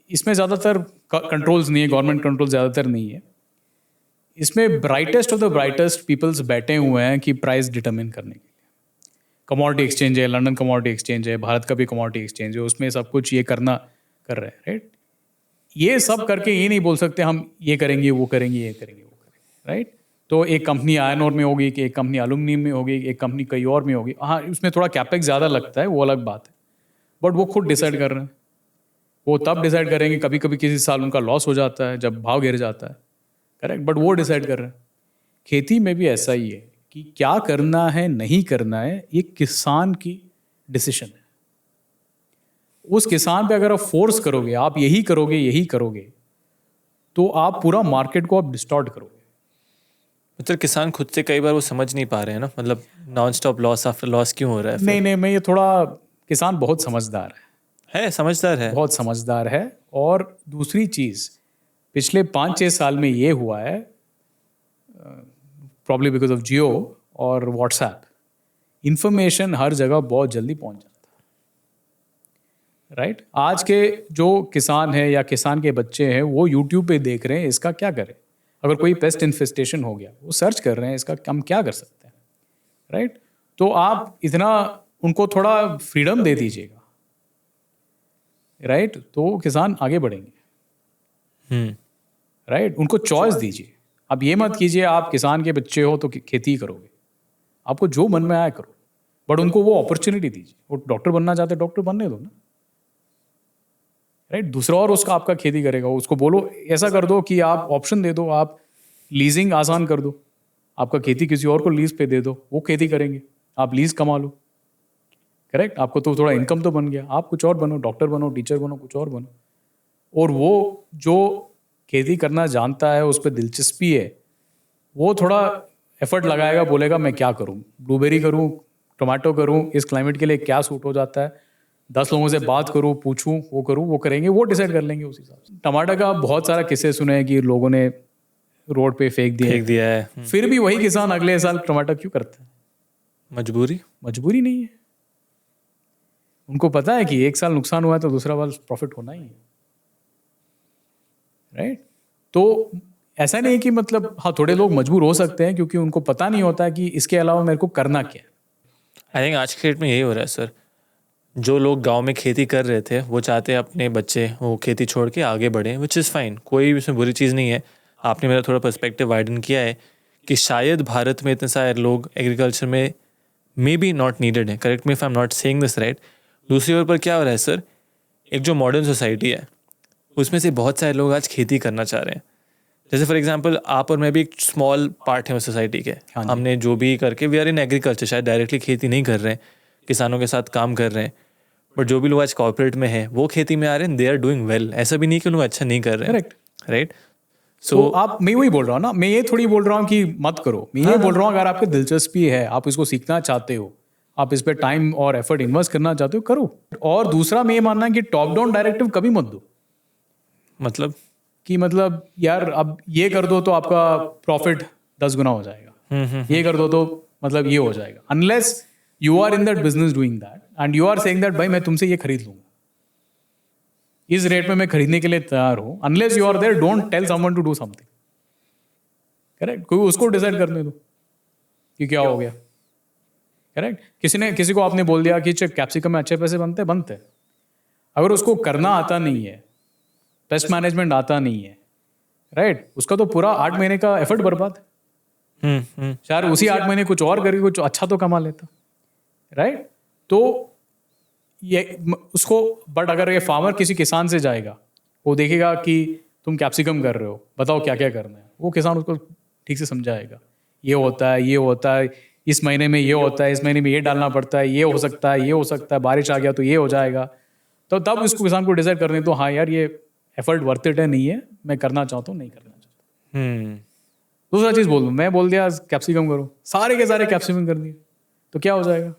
इसमें ज़्यादातर कंट्रोल्स नहीं है, गवर्नमेंट कंट्रोल ज़्यादातर नहीं है। इसमें brightest of the brightest peoples बैठे हुए हैं कि प्राइस डिटरमिन करने के लिए। कमोडिटी एक्सचेंज है, लंदन कमोडिटी एक्सचेंज है, भारत का भी कमोडिटी एक्सचेंज है, उसमें सब कुछ ये कर रहे हैं। राइट। ये सब करके ये नहीं बोल सकते हम ये करेंगे, वो करेंगे, ये करेंगे, वो करेंगे। राइट। तो एक कंपनी आयरन ओर में होगी, कि एक कंपनी एल्यूमिनियम में होगी, एक कंपनी कहीं और में होगी। हाँ, उसमें थोड़ा कैपेक्स ज़्यादा लगता है, वो अलग बात है, बट वो खुद डिसाइड कर रहे हैं। वो तब डिसाइड करेंगे, कभी कभी किसी साल उनका लॉस हो जाता है जब भाव गिर जाता है। करेक्ट। बट वो डिसाइड कर रहे हैं। खेती में भी ऐसा ही है कि क्या करना है नहीं करना है, ये किसान की डिसीजन है। उस किसान पे अगर आप फोर्स करोगे, आप यही करोगे, यही करोगे, तो आप पूरा मार्केट को आप डिस्टॉर्ट करोगे। मतलब किसान खुद से कई बार वो समझ नहीं पा रहे हैं ना, मतलब non stop loss after loss क्यों हो रहा है फिर? नहीं, मैं ये थोड़ा, किसान बहुत समझदार है, समझदार है, बहुत समझदार है। और दूसरी चीज़, पिछले 5-6 साल में ये हुआ है, प्रॉब्ली बिकॉज ऑफ जियो और व्हाट्सएप, इंफॉर्मेशन हर जगह बहुत जल्दी पहुंच जाता है। राइट। आज के जो किसान है या किसान के बच्चे हैं, वो यूट्यूब पे देख रहे हैं इसका क्या करें। अगर कोई पेस्ट इन्फेस्टेशन हो गया, वो सर्च कर रहे हैं इसका हम क्या कर सकते हैं। राइट। तो आप इतना उनको थोड़ा फ्रीडम दे दीजिएगा, राइट, तो किसान आगे बढ़ेंगे। राइट। उनको चॉइस दीजिए। अब ये मत कीजिए आप किसान के बच्चे हो तो खेती करोगे, आपको जो मन में आया करो, बट उनको वो अपॉर्चुनिटी दीजिए। वो डॉक्टर बनना चाहते डॉक्टर बनने दो ना। राइट। दूसरा और उसका आपका खेती करेगा, उसको बोलो ऐसा कर दो कि आप ऑप्शन दे दो, आप लीजिंग आसान कर दो, आपका खेती किसी और को लीज पे दे दो, वो खेती करेंगे, आप लीज कमा लो। करेक्ट। आपको तो थोड़ा इनकम तो बन गया, आप कुछ और बनो, डॉक्टर बनो, टीचर बनो, कुछ और बनो। और वो जो खेती करना जानता है, उस पर दिलचस्पी है, वो थोड़ा एफर्ट लगाएगा, बोलेगा मैं क्या करूं, ब्लूबेरी करूं, टोमेटो करूं, इस क्लाइमेट के लिए क्या सूट हो जाता है, 10 लोगों से बात करूं, पूछूं, वो करूं, वो करेंगे, वो डिसाइड कर लेंगे उस हिसाब से। टमाटर का बहुत सारा किस्से सुने हैं कि लोगों ने रोड पे फेंक दिया है। फिर भी वही किसान अगले साल टमाटर क्यों करता है? मजबूरी नहीं है। उनको पता है कि एक साल नुकसान हुआ है तो दूसरा साल प्रॉफिट होना ही है। राइट। तो ऐसा नहीं कि मतलब, हाँ, थोड़े लोग मजबूर हो सकते हैं क्योंकि उनको पता नहीं होता कि इसके अलावा मेरे को करना क्या है। आई थिंक आज के डेट में यही हो रहा है सर। जो लोग गांव में खेती कर रहे थे वो चाहते हैं अपने बच्चे वो खेती छोड़ के आगे बढ़ें, विच इज़ फाइन, कोई इसमें बुरी चीज़ नहीं है। आपने मेरा थोड़ा पर्सपेक्टिव वाइडन किया है कि शायद भारत में इतने सारे लोग एग्रीकल्चर में मे बी नॉट नीडेड है। Correct me if I am not saying this right. दूसरी ओर पर क्या हो रहा है सर, एक जो मॉडर्न सोसाइटी है उसमें से बहुत सारे लोग आज खेती करना चाह रहे हैं। जैसे फॉर एग्जांपल आप और मैं भी एक स्मॉल पार्ट है उस सोसाइटी के। हमने जो भी करके वी आर इन एग्रीकल्चर, शायद डायरेक्टली खेती नहीं कर रहे हैं, किसानों के साथ काम कर रहे हैं, बट जो भी लोग आज कॉर्पोरेट में हैं वो खेती में आ रहे हैं, दे आर डूइंग वेल। ऐसा भी नहीं कि लोग अच्छा नहीं कर रहे हैं। करेक्ट। राइट। सो आप, मैं वही बोल रहा हूँ ना, मैं ये थोड़ी बोल रहा हूँ कि मत करो, मैं ये बोल रहा हूँ अगर आपकी दिलचस्पी है, आप इसको सीखना चाहते हो, आप इस पे टाइम और एफर्ट इन्वेस्ट करना चाहते हो, करो। और दूसरा मैं ये मानना है कि टॉप डाउन डायरेक्टिव कभी मत दो। मतलब यार अब ये कर दो तो आपका प्रॉफिट 10 गुना हो जाएगा, ये कर दो तो मतलब ये हो जाएगा, unless you are in that business doing that and you are saying that भाई मैं तुमसे ये खरीद लूंगा। इस रेट में मैं खरीदने के लिए तैयार हूँ, unless you are there don't tell someone to do something, correct, कोई उसको डिसाइड करने दो कि क्या हो गया, करेक्ट। किसी को आपने बोल दिया कि कैप्सिकम में अच्छे पैसे बनते, अगर उसको करना आता नहीं है, पेस्ट मैनेजमेंट आता नहीं है, राइट, उसका तो पूरा 8 महीने का एफर्ट बर्बाद है। शायद उसी 8 महीने कुछ और करके कुछ अच्छा तो कमा लेता, राइट। तो ये उसको, बट अगर ये फार्मर किसी किसान से जाएगा, वो देखेगा कि तुम कैप्सिकम कर रहे हो, बताओ क्या क्या करना है, वो किसान उसको ठीक से समझाएगा, ये होता है, ये होता है, इस महीने में ये होता है, इस महीने में ये डालना पड़ता है, ये हो सकता है, ये हो सकता है, बारिश आ गया तो ये हो जाएगा। तो तब उसको किसान को डिसाइड करने तो हाँ यार ये एफर्ट वर्थ इट है, नहीं है, मैं करना चाहता हूँ, नहीं करना चाहता। दूसरा चीज़ बोल दूँ, मैं बोल दिया कैप्सिकम करो, सारे के सारे कैप्सिकम कर दिए, तो क्या हो जाएगा,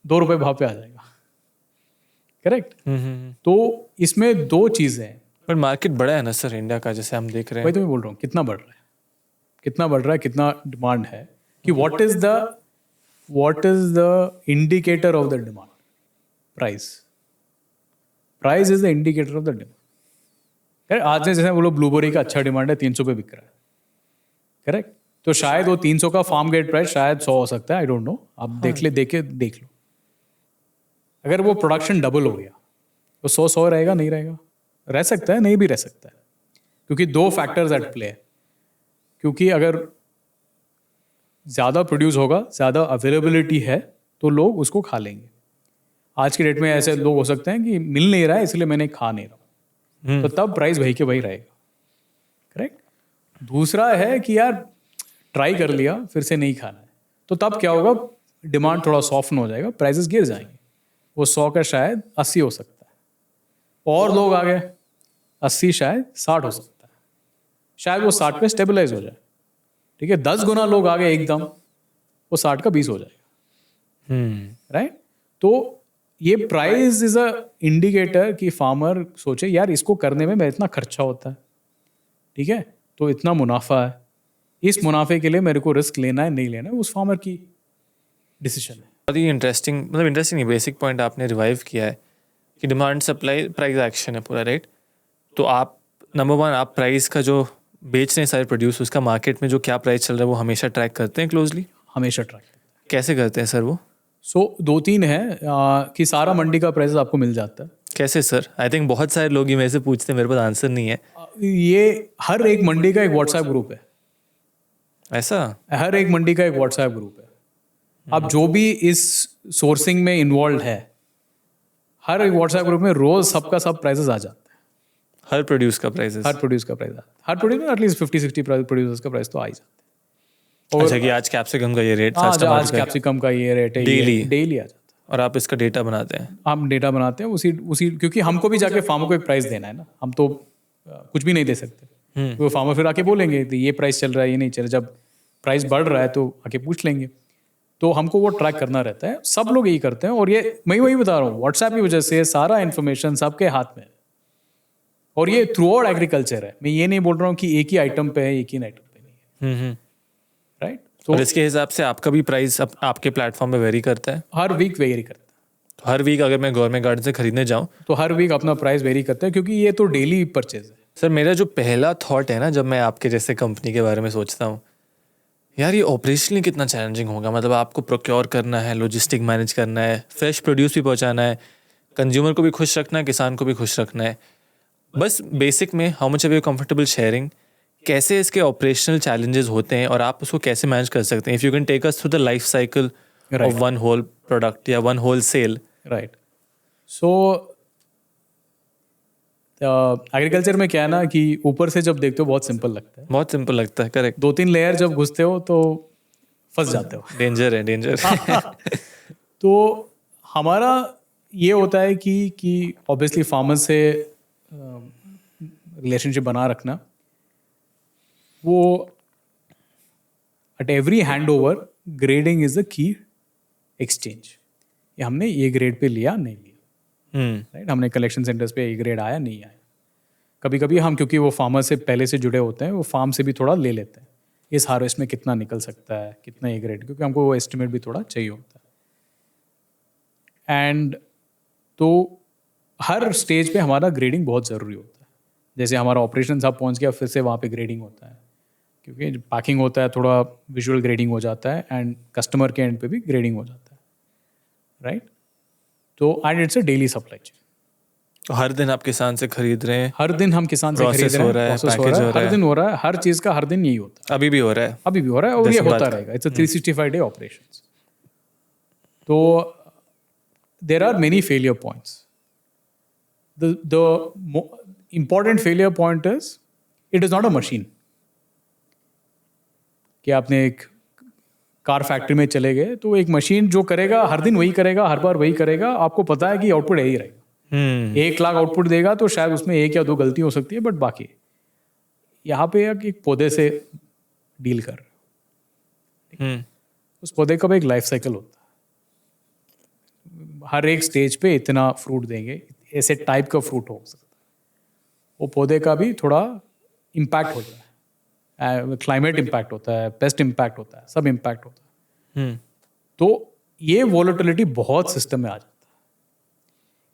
2 रुपये भाव पे आ जाएगा, करेक्ट। तो इसमें 2 चीज़ें हैं। पर मार्केट बड़ा है ना सर इंडिया का, जैसे हम देख रहे वही हैं। तो मैं बोल रहा हूँ, कितना बढ़ रहा है, कितना डिमांड है, कि what is the indicator of the demand, price is the indicator of the demand. आज से जैसे बोलो ब्लूबेरी का अच्छा डिमांड है, 300 पे बिक रहा है, करेक्ट, तो शायद वो 300 का फार्म गेट प्राइस शायद 100 हो सकता है, आई डोंट नो, आप देख लो। अगर वो प्रोडक्शन डबल हो गया तो 100 रहेगा, नहीं रहेगा, रह सकता है, नहीं भी रह सकता है, क्योंकि 2 फैक्टर्स एट प्ले है। क्योंकि अगर ज़्यादा प्रोड्यूस होगा, ज़्यादा अवेलेबिलिटी है, तो लोग उसको खा लेंगे। आज के डेट में ऐसे लोग हो सकते हैं कि मिल नहीं रहा है इसलिए मैंने खा नहीं रहा, तो तब प्राइस वही के वही रहेगा, करेक्ट। दूसरा है कि यार ट्राई कर लिया, फिर से नहीं खाना है, तो तब क्या होगा, डिमांड थोड़ा सॉफ्ट हो जाएगा, प्राइसेस गिर जाएंगे, वो 100 का शायद 80 हो सकता है, और लोग आ गए 80 शायद 60 हो सकता है, शायद वो 60 पे स्टेबलाइज हो जाए, ठीक है। 10 गुना लोग आ गए एकदम, वो 60 का 20 हो जाएगा, राइट। तो ये प्राइस इज अ इंडिकेटर कि फार्मर सोचे यार इसको करने में मेरा इतना खर्चा होता है, ठीक है, तो इतना मुनाफा है, इस मुनाफे के लिए मेरे को रिस्क लेना है, नहीं लेना है, उस फार्मर की डिसीजन है। बहुत ही इंटरेस्टिंग, मतलब इंटरेस्टिंग बेसिक पॉइंट आपने रिवाइव किया है कि डिमांड सप्लाई प्राइस एक्शन है पूरा, राइट। तो आप नंबर 1 आप प्राइस का जो बेच रहे हैं सारे प्रोड्यूस, उसका मार्केट में जो क्या प्राइस चल रहा है वो हमेशा ट्रैक करते हैं क्लोजली। हमेशा ट्रैक कैसे करते हैं सर वो? 2-3 है कि सारा मंडी का प्राइस आपको मिल जाता है। कैसे सर? आई थिंक बहुत सारे लोग ये मेरे से पूछते हैं, मेरे पास आंसर नहीं है। ये हर एक मंडी का एक व्हाट्सएप ग्रुप है, ऐसा? हर एक मंडी का एक व्हाट्सएप ग्रुप है। अब जो भी इस सोर्सिंग में इन्वॉल्व है, हर एक व्हाट्सएप ग्रुप में रोज सबका सब प्राइसेस आ जाता है, हर प्रोड्यूस का प्राइस? हर प्रोड्यूस का प्राइस आता है, हर प्रोड्यूस में एटलीस्ट 50-60 प्रोड्यूसर्स का प्राइस तो आ ही जाता है। अच्छा कि आज कैप्सिकम का ये रेट, आज कैप्सिकम का ये रेट है, डेली आ जाता है, और आप इसका डेटा बनाते हैं? हम डेटा बनाते हैं उसी क्योंकि हमको भी जाके फार्मर को एक प्राइस देना है ना, हम तो कुछ भी नहीं दे सकते, तो वो फार्मर फिर आके बोलेंगे तो ये प्राइस चल रहा है, ये नहीं चल रहा, जब प्राइस बढ़ रहा है तो आके पूछ लेंगे, तो हमको वो ट्रैक करना रहता है। सब लोग यही करते हैं, और ये मैं वही बता रहा हूँ, व्हाट्सएप की वजह से सारा इन्फॉर्मेशन सबके हाथ में है, और ये थ्रू आउट एग्रीकल्चर है। मैं ये नहीं बोल रहा हूँ कि एक ही आइटम पे है, एक ही आइटम पे नहीं है, राइट। तो इसके हिसाब से आपका भी प्राइस आपके प्लेटफॉर्म पे वेरी करता है? हर वीक वेरी करता है, हर वीक अगर मैं गवर्नमेंट गार्डन से खरीदने जाऊँ तो हर वीक अपना प्राइस वेरी करता है, क्योंकि ये तो डेली परचेज है। सर मेरा जो पहला थॉट है ना, जब मैं आपके जैसे कंपनी के बारे में सोचता हूँ, यार ये ऑपरेशनली कितना चैलेंजिंग होगा। मतलब आपको प्रोक्योर करना है, लॉजिस्टिक मैनेज करना है, फ्रेश प्रोड्यूस भी पहुँचाना है, कंज्यूमर को भी खुश रखना है, किसान को भी खुश रखना है। बस बेसिक में how much are you comfortable sharing, कैसे इसके ऑपरेशनल चैलेंजेस होते हैं और आप उसको कैसे मैनेज कर सकते हैं? If you can take us through the life cycle of one whole product या one whole sale. Right. So agriculture में क्या है ना कि ऊपर से जब देखते हो बहुत सिंपल लगता है, बहुत सिंपल लगता है, करेक्ट। 2-3 लेयर जब घुसते हो तो फंस जाते हो, डेंजर है, डेंजर। तो हमारा ये होता है कि ऑब्वियसली फार्मर से रिलेशनशिप बना रखना, वो at every hand over grading is the key exchange. ये हमने ये ग्रेड पे लिया, नहीं लिया, राइट। हमने कलेक्शन सेंटर्स पे ये ग्रेड आया, नहीं आया। कभी कभी हम, क्योंकि वो फार्मर से पहले से जुड़े होते हैं, वो फार्म से भी थोड़ा ले लेते हैं, इस हार्वेस्ट में कितना निकल सकता है, कितना ये ग्रेड, क्योंकि हमको वो एस्टिमेट भी थोड़ा चाहिए होता है। एंड तो हर स्टेज पे हमारा ग्रेडिंग बहुत ज़रूरी होता है। जैसे हमारा ऑपरेशन हब पहुंच गया, फिर से वहाँ पे ग्रेडिंग होता है, क्योंकि पैकिंग होता है, थोड़ा विजुअल ग्रेडिंग हो जाता है, एंड कस्टमर के एंड पे भी ग्रेडिंग हो जाता है, राइट। तो and it's a daily supply chain. तो हर दिन आप किसान से खरीद रहे हैं, हर दिन हम किसान से खरीद प्रोसेस रहे हो हैं, रहा है, प्रोसेस हो पैकेज रहा हो है, रहा हर है, दिन हो रहा है, हर चीज़ का हर दिन यही होता है। अभी भी हो रहा है। अभी भी हो रहा है और ये दस होता बात। रहेगा। It's a 365 day operations. तो there are many failure points. The important failure point is it is not a machine. कि आपने एक कार फैक्ट्री में चले गए तो एक मशीन जो करेगा हर दिन वही करेगा, हर बार वही करेगा, आपको पता है कि आउटपुट यही रहेगा। 1 लाख आउटपुट देगा तो शायद उसमें 1 या 2 गलती हो सकती है, बट बाकी यहाँ पे एक पौधे से डील कर रहे हो। उस पौधे का भी एक लाइफ साइकिल होता है। हर एक स्टेज पे इतना फ्रूट देंगे, ऐसे टाइप का फ्रूट हो सकता है। वो पौधे का भी थोड़ा इम्पैक्ट होता है, क्लाइमेट इम्पैक्ट होता है, पेस्ट इम्पैक्ट होता है, सब इम्पैक्ट होता है। तो ये वोलेटिलिटी बहुत सिस्टम में आ जाता है।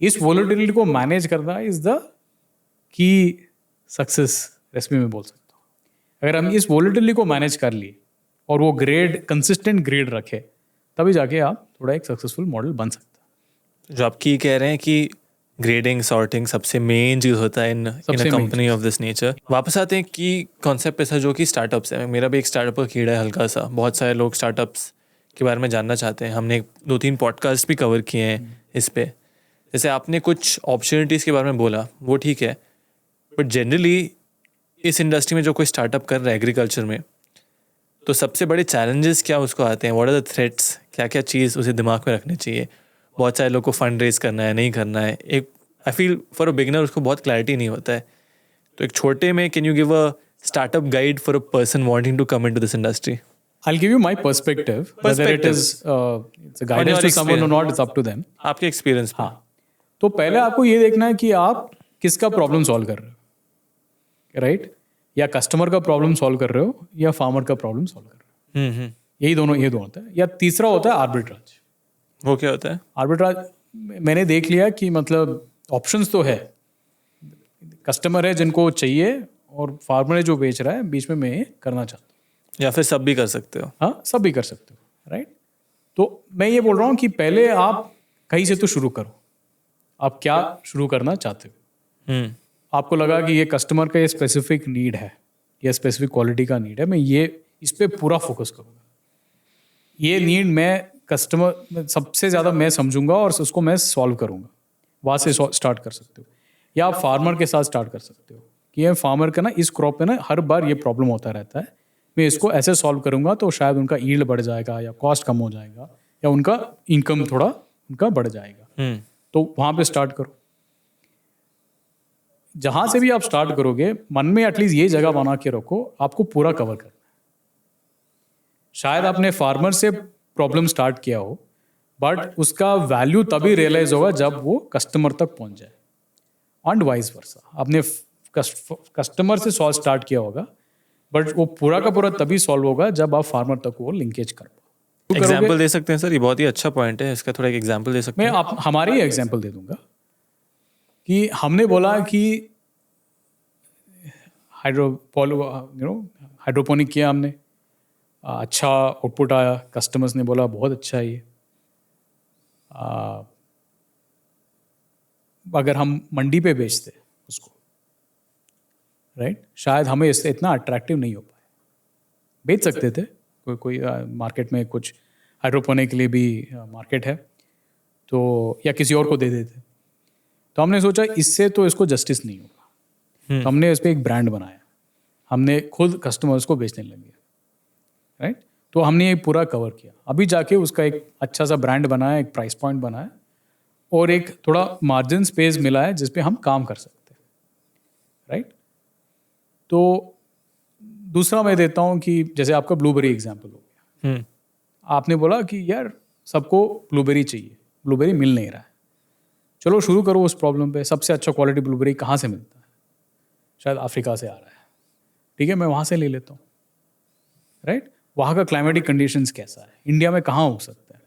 इस वोलेटिलिटी को मैनेज करना is the key success recipe में बोल सकता हूँ। अगर हम इस वोलेटिलिटी को मैनेज कर लिए और वो ग्रेड कंसिस्टेंट ग्रेड रखे, तभी जाके आप थोड़ा एक सक्सेसफुल मॉडल बन सकता है। जो आप की कह रहे हैं कि ग्रेडिंग सॉर्टिंग सबसे मेन चीज़ होता है in a company of this nature. वापस आते हैं कि कॉन्सेप्ट ऐसा जो कि स्टार्टअप्स है। मेरा भी एक स्टार्टअप का कीड़ा है हल्का सा। बहुत सारे लोग स्टार्टअप्स के बारे में जानना चाहते हैं। हमने 2-3 पॉडकास्ट भी कवर किए हैं इस पे। जैसे आपने कुछ अपॉर्चुनिटीज़ के बारे में बोला, वो ठीक है, बट जनरली इस इंडस्ट्री में जो कोई स्टार्टअप कर रहा है एग्रीकल्चर में, तो सबसे बड़े चैलेंजेस क्या उसको आते हैं? What are the threats? क्या क्या चीज़ उसे दिमाग में रखनी चाहिए? बहुत सारे लोग को फंड रेज करना है, नहीं करना है। एक I feel for a beginner उसको बहुत क्लैरिटी नहीं होता है। तो एक छोटे में can you give a startup guide for a person wanting to come into this industry? I'll give you my perspective. Whether it is it's a guidance to someone or not, it's up to them. आपके experience में। हाँ, तो पहले आपको ये देखना है कि आप किसका प्रॉब्लम सॉल्व कर रहे हो, राइट? या कस्टमर का प्रॉब्लम सॉल्व कर रहे हो या फार्मर का प्रॉब्लम सॉल्व कर रहे हो। ये दोनों होता है। या तीसरा होता है आर्बिट्राज। वो क्या होता है? आर्बिट्राज मैंने देख लिया कि मतलब ऑप्शंस तो है, कस्टमर है जिनको चाहिए और फार्मर है जो बेच रहा है, बीच में मैं ये करना चाहता हूँ। या फिर सब भी कर सकते हो? हाँ, सब भी कर सकते हो, राइट। तो मैं ये बोल रहा हूँ कि पहले आप कहीं से तो शुरू करो। आप क्या शुरू करना चाहते हो? आपको लगा कि ये कस्टमर का ये स्पेसिफिक नीड है या स्पेसिफिक क्वालिटी का नीड है, मैं ये इस पे पूरा फोकस करूँगा। ये नीड मैं कस्टमर सबसे ज़्यादा मैं समझूंगा और उसको मैं सॉल्व करूँगा। वहाँ से स्टार्ट कर सकते हो। या आप फार्मर के साथ स्टार्ट कर सकते हो कि ये फार्मर का ना इस क्रॉप पे ना हर बार ये प्रॉब्लम होता रहता है, मैं इसको ऐसे सॉल्व करूँगा तो शायद उनका यील्ड बढ़ जाएगा या कॉस्ट कम हो जाएगा या उनका इनकम थोड़ा उनका बढ़ जाएगा। तो वहाँ पे स्टार्ट करो। जहाँ से भी आप स्टार्ट करोगे, मन में एटलीस्ट ये जगह बना के रखो, आपको पूरा कवर करना है। शायद आपने फार्मर से प्रॉब्लम स्टार्ट किया हो, बट उसका वैल्यू तभी रियलाइज होगा जब वो कस्टमर तक पहुंच जाए, एंड वाइस वर्सा। आपने कस्टमर से सॉल्व स्टार्ट किया होगा, बट वो पूरा का पूरा तभी सॉल्व होगा जब आप फार्मर तक वो लिंकेज कर पाओ। एग्जाम्पल दे सकते हैं सर? ये बहुत ही अच्छा पॉइंट है, इसका थोड़ा एक एग्जाम्पल दे सकते हैं? मैं आप हमारे ही एग्जाम्पल दे दूंगा कि हमने बोला कि हाइड्रोपोनिक किया हमने, अच्छा आउटपुट आया, कस्टमर्स ने बोला बहुत अच्छा है ये। अगर हम मंडी पे बेचते उसको, राइट, शायद हमें इससे इतना अट्रैक्टिव नहीं हो पाए। बेच सकते थे, कोई मार्केट में कुछ हाइड्रोपोनिक के लिए भी मार्केट है, तो या किसी और को दे देते। तो हमने सोचा इससे तो इसको जस्टिस नहीं होगा, तो हमने इस पर एक ब्रांड बनाया। हमने खुद कस्टमर्स को बेचने लगे, राइट। तो हमने ये पूरा कवर किया। अभी जाके उसका एक अच्छा सा ब्रांड बनाया, एक प्राइस पॉइंट बनाया और एक थोड़ा मार्जिन स्पेस मिला है जिस पे हम काम कर सकते हैं, राइट। तो दूसरा मैं देता हूँ कि जैसे आपका ब्लूबेरी एग्जाम्पल हो गया। आपने बोला कि यार सबको ब्लूबेरी चाहिए, ब्लूबेरी मिल नहीं रहा है, चलो शुरू करो उस प्रॉब्लम पे। सबसे अच्छा क्वालिटी ब्लूबेरी कहाँ से मिलता है? शायद अफ्रीका से आ रहा है, ठीक है, मैं वहाँ से ले लेता हूँ, राइट। वहाँ का क्लाइमेटिक कंडीशंस कैसा है, इंडिया में कहाँ उग सकता है,